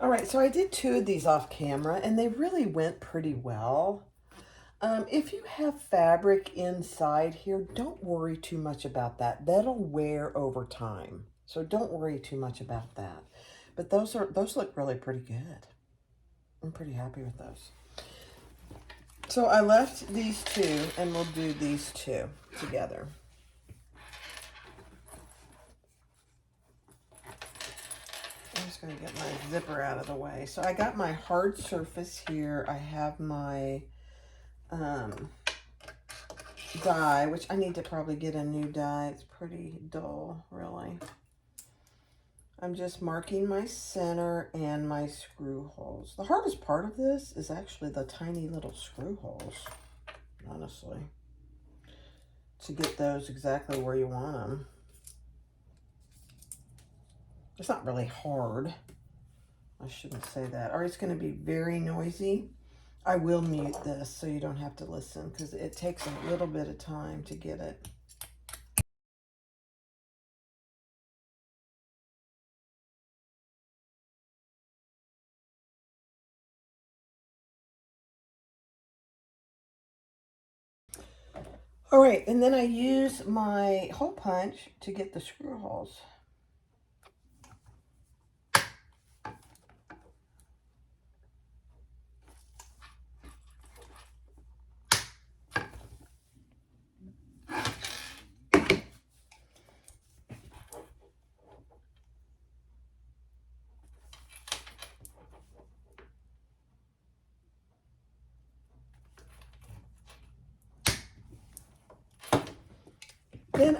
All right, so I did 2 of these off camera, and they really went pretty well. If you have fabric inside here, don't worry too much about that. That'll wear over time, so don't worry too much about that. But those look really pretty good. I'm pretty happy with those. So I left these 2, and we'll do these 2 together. I'm just going to get my zipper out of the way. So I got my hard surface here. I have my die, which I need to probably get a new die. It's pretty dull, really. I'm just marking my center and my screw holes. The hardest part of this is actually the tiny little screw holes. honestly, to get those exactly where you want them. It's not really hard. I shouldn't say that. Or it's going to be very noisy. I will mute this so you don't have to listen because it takes a little bit of time to get it. All right, and then I use my hole punch to get the screw holes. Then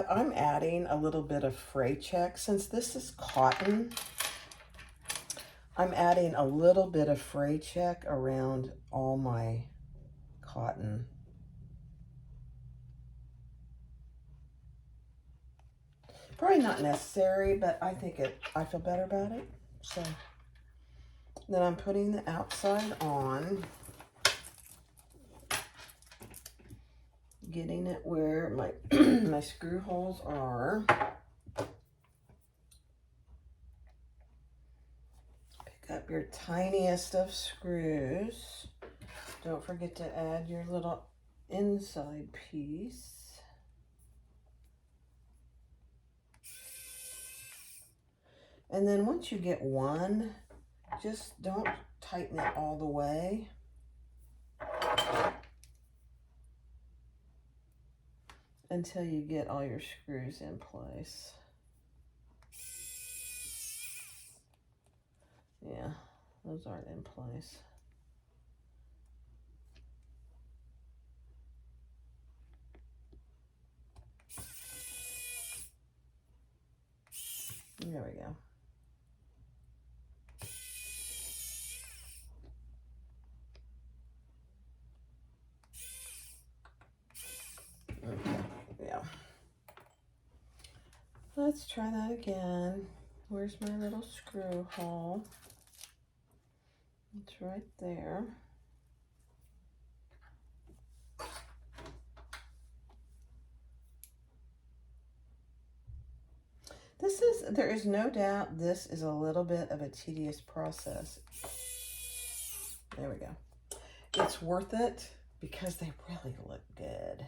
I'm adding a little bit of fray check. Since this is cotton, I'm adding a little bit of fray check around all my cotton. Probably not necessary, but I feel better about it. So then I'm putting the outside on, getting it where my my screw holes are. Pick up your tiniest of screws. Don't forget to add your little inside piece. And then once you get one, just don't tighten it all the way. Until you get all your screws in place. Yeah, those aren't in place. There we go. Okay, yeah. Let's try that again. Where's my little screw hole? It's right there. There is no doubt this is a little bit of a tedious process. There we go. It's worth it because they really look good.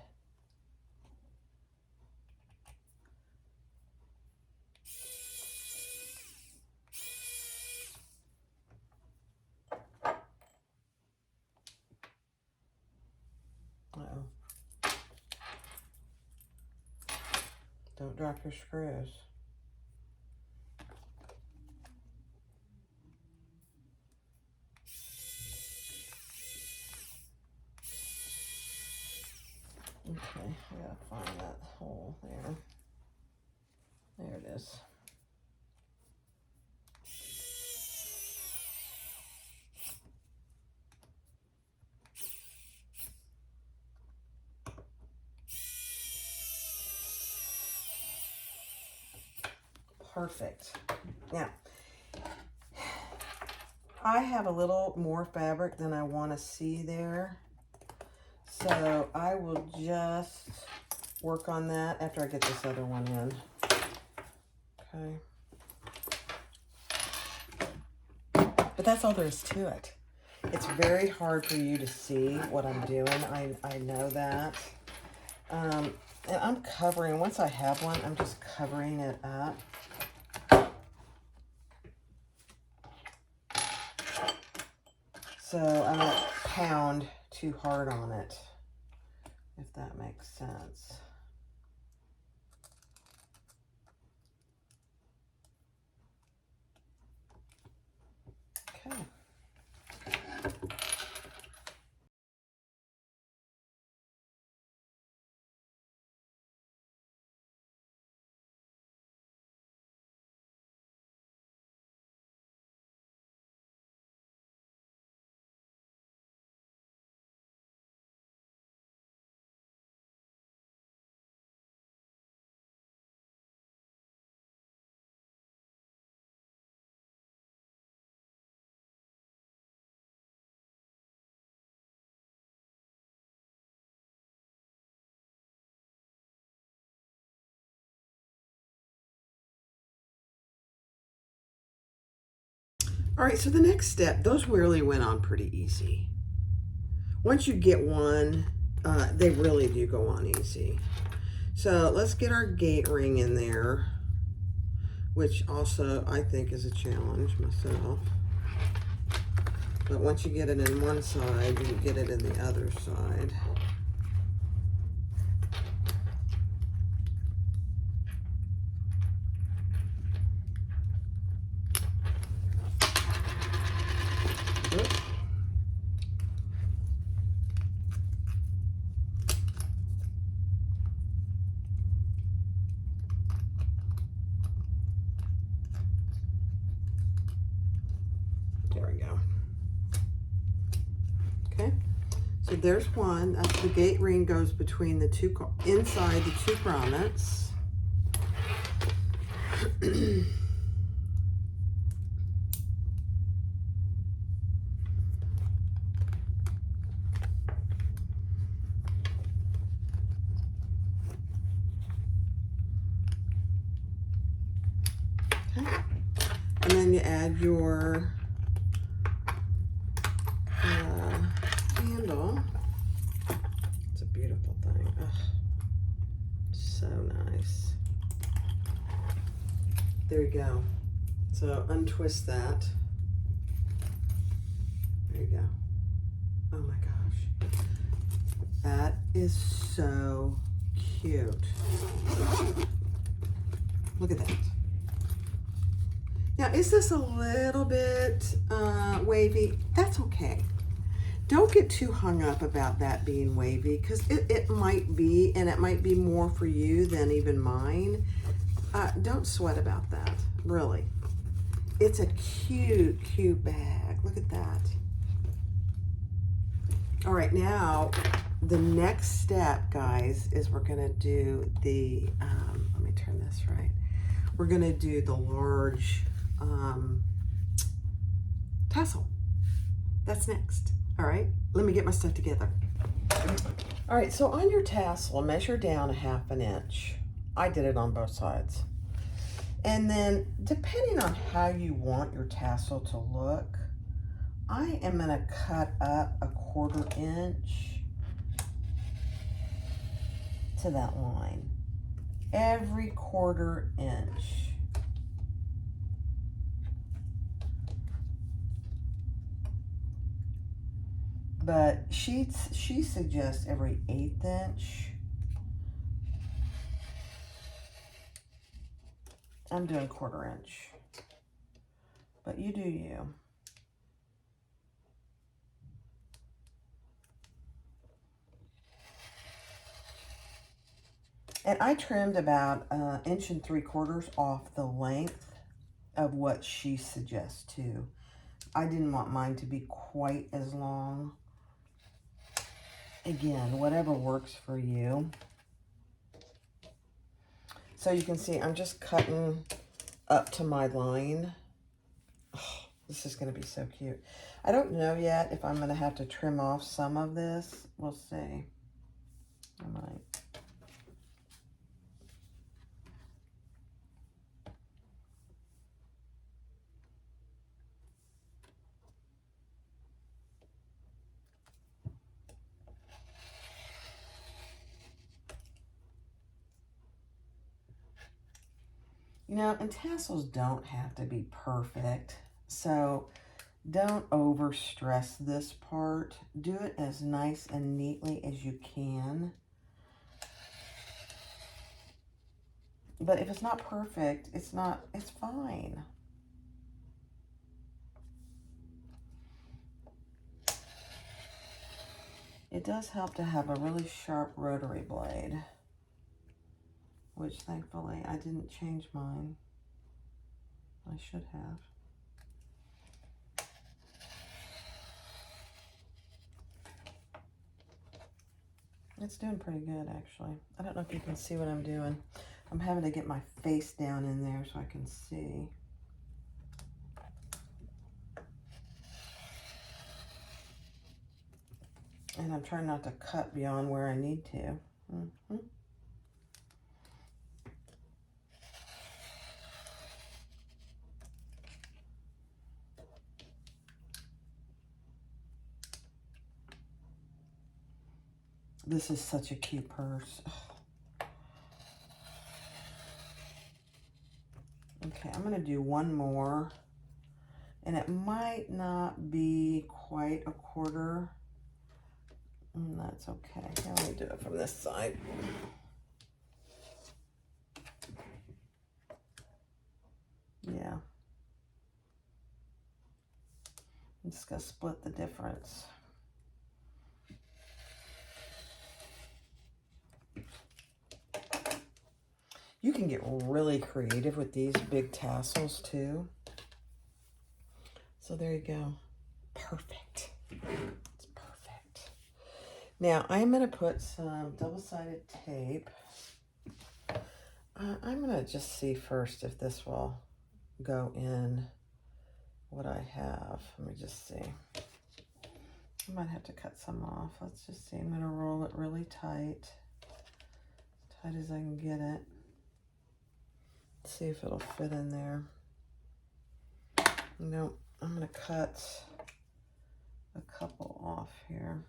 Uh-oh. Don't drop your screws. Okay, I gotta find that hole there. There it is. Perfect. Now, I have a little more fabric than I want to see there. So I will just work on that after I get this other one in. Okay. But that's all there is to it. It's very hard for you to see what I'm doing. I know that. And I'm covering, once I have one, I'm just covering it up. So I don't pound too hard on it, if that makes sense. Okay. All right, so the next step, those really went on pretty easy. Once you get one, they really do go on easy. So let's get our gate ring in there, which also I think is a challenge myself. But once you get it in one side, you get it in the other side. Oops. There we go. Okay, so there's one. That's the gate ring goes between the two, inside the two grommets. Okay. And then you add your handle. It's a beautiful thing. Ugh. So nice. There you go. So untwist that. There you go. Oh my gosh. That is so cute. Look at that. Now, is this a little bit wavy? That's okay. Don't get too hung up about that being wavy, because it might be, and it might be more for you than even mine. Don't sweat about that, really. It's a cute, cute bag. Look at that. All right, now the next step, guys, is we're gonna do the, let me turn this right. We're gonna do the large tassel. That's next. All right, let me get my stuff together. All right, so on your tassel, measure down 1/2 inch. I did it on both sides. And then, depending on how you want your tassel to look, I am gonna cut up 1/4 inch to that line. Every 1/4 inch. But she suggests every 1/8 inch. I'm doing 1/4 inch, but you do you. And I trimmed about 1 3/4 off the length of what she suggests too. I didn't want mine to be quite as long. Again, whatever works for you. So you can see I'm just cutting up to my line. Oh, this is going to be so cute. I don't know yet if I'm going to have to trim off some of this. We'll see. I might. You know, and tassels don't have to be perfect, so don't over stress this part. Do it as nice and neatly as you can. But if it's not perfect, it's fine. It does help to have a really sharp rotary blade, which thankfully I didn't change mine. I should have. It's doing pretty good, actually. I don't know if you can see what I'm doing. I'm having to get my face down in there so I can see. And I'm trying not to cut beyond where I need to. This is such a cute purse. Okay, I'm going to do one more. And it might not be quite a quarter. And that's okay. Now let me do it from this side. Yeah. I'm just going to split the difference. You can get really creative with these big tassels too. So there you go. Perfect. It's perfect. Now I'm going to put some double-sided tape. I'm going to just see first if this will go in what I have. Let me just see. I might have to cut some off. Let's just see. I'm going to roll it really tight. As tight as I can get it. See if it'll fit in there. Nope. I'm going to cut a couple off here.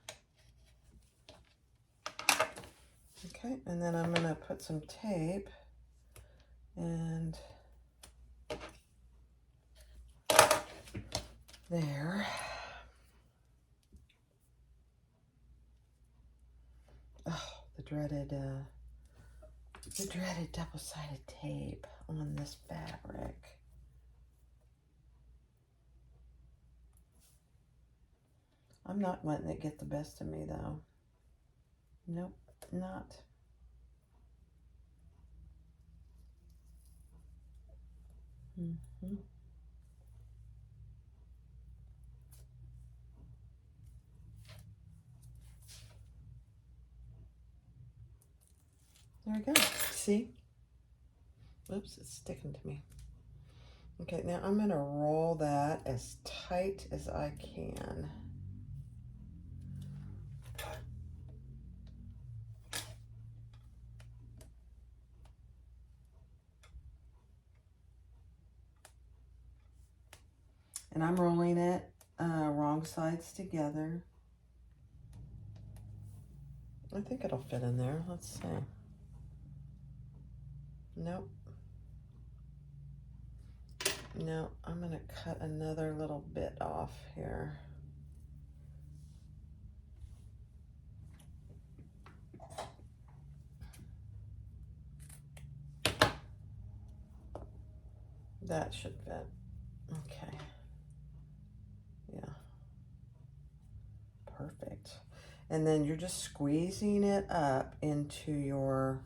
Okay, and then I'm going to put some tape and there. Oh, the dreaded double-sided tape on this fabric. I'm not letting it get the best of me though. Nope, not. There we go. See? Oops, it's sticking to me. Okay, now I'm going to roll that as tight as I can. And I'm rolling it wrong sides together. I think it'll fit in there. Let's see. Nope. No, I'm going to cut another little bit off here. That should fit. Okay. Yeah. Perfect. And then you're just squeezing it up into your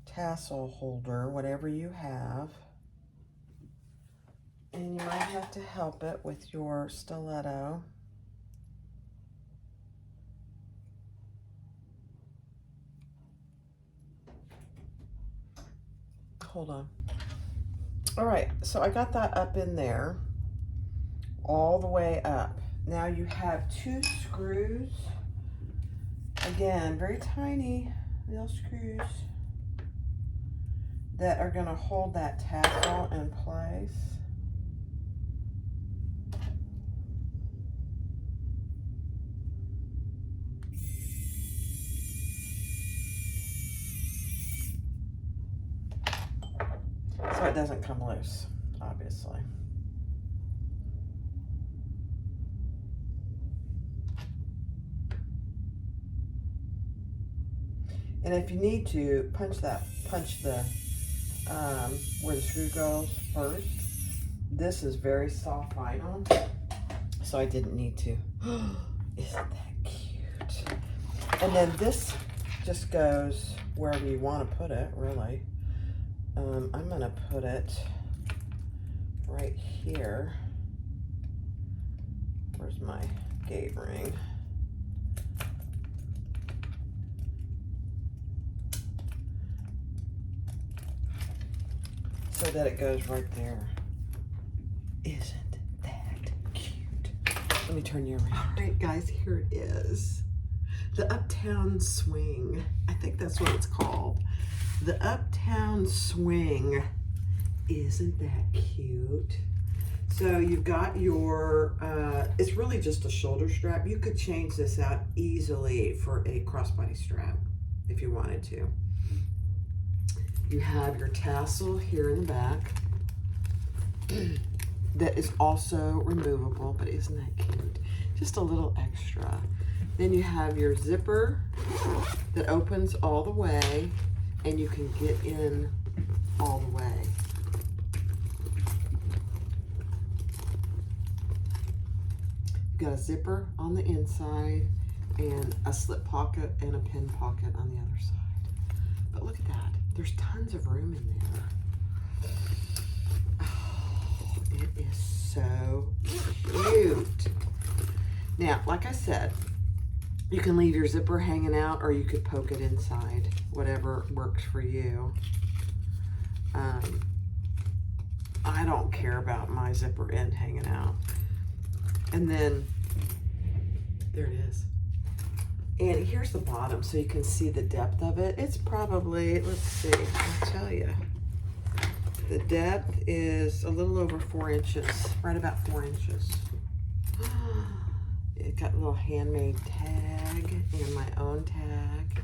tassel holder, whatever you have. And you might have to help it with your stiletto. Hold on. All right, so I got that up in there, all the way up. Now you have 2 screws. Again, very tiny little screws that are gonna hold that tassel in place. So it doesn't come loose, obviously. And if you need to, punch the where the screw goes first. This is very soft vinyl, so I didn't need to. Isn't that cute? And then this just goes wherever you want to put it, really. I'm gonna put it right here. Where's my gate ring? So that it goes right there. Isn't that cute? Let me turn you around. All right, guys, here it is. The Uptown Swing. I think that's what it's called. The Uptown Swing. Isn't that cute? So you've got your, it's really just a shoulder strap. You could change this out easily for a crossbody strap if you wanted to. You have your tassel here in the back that is also removable, but isn't that cute? Just a little extra. Then you have your zipper that opens all the way, and you can get in all the way. You've got a zipper on the inside and a slip pocket and a pin pocket on the other side. But look at that. There's tons of room in there. Oh, it is so cute. Now, like I said, you can leave your zipper hanging out or you could poke it inside, whatever works for you. I don't care about my zipper end hanging out. And then, there it is. And here's the bottom so you can see the depth of it. It's probably, let's see, I'll tell you. The depth is a little over 4 inches, right about 4 inches. It got a little handmade tag and my own tag.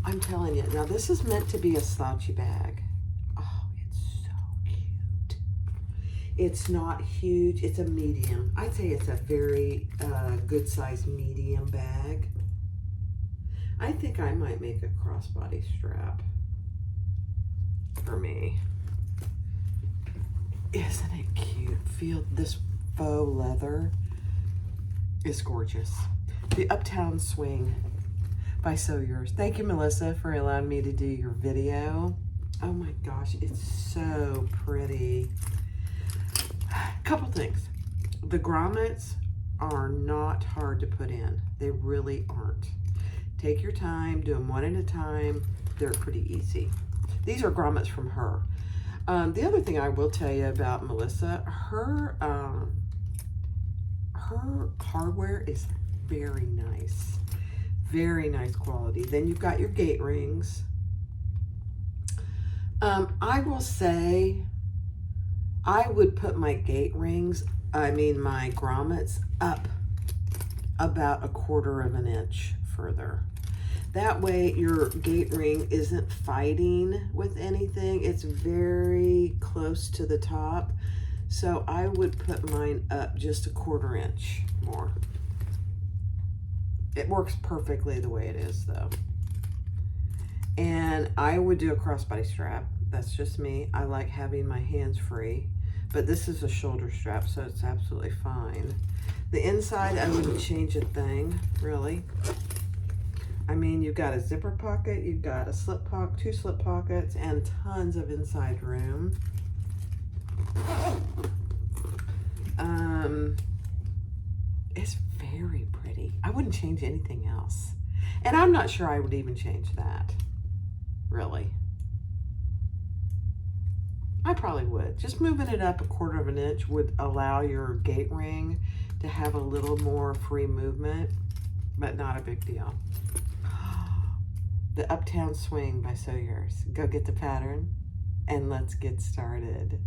I'm telling you, now this is meant to be a slouchy bag. Oh, it's so cute. It's not huge, it's a medium. I'd say it's a very good size medium bag. I think I might make a crossbody strap for me. Isn't it cute? Feel this faux leather is gorgeous. The Uptown Swing by SewYours. Thank you, Melissa, for allowing me to do your video. Oh my gosh, it's so pretty. Couple things. The grommets are not hard to put in. They really aren't. Take your time, do them one at a time. They're pretty easy. These are grommets from her. The other thing I will tell you about Melissa, her hardware is very nice. Very nice quality. Then you've got your gate rings. I will say, I would put my gate rings, my grommets up about 1/4 of an inch further. That way your gate ring isn't fighting with anything. It's very close to the top. So I would put mine up just 1/4 inch more. It works perfectly the way it is though. And I would do a crossbody strap. That's just me. I like having my hands free, but this is a shoulder strap, so it's absolutely fine. The inside, I wouldn't change a thing, really. I mean, you've got a zipper pocket, you've got a slip pocket, 2 slip pockets, and tons of inside room. It's very pretty. I wouldn't change anything else. And I'm not sure I would even change that, really. I probably would. Just moving it up 1/4 of an inch would allow your gate ring to have a little more free movement, but not a big deal. The Uptown Swing by SewYours. Go get the pattern and let's get started.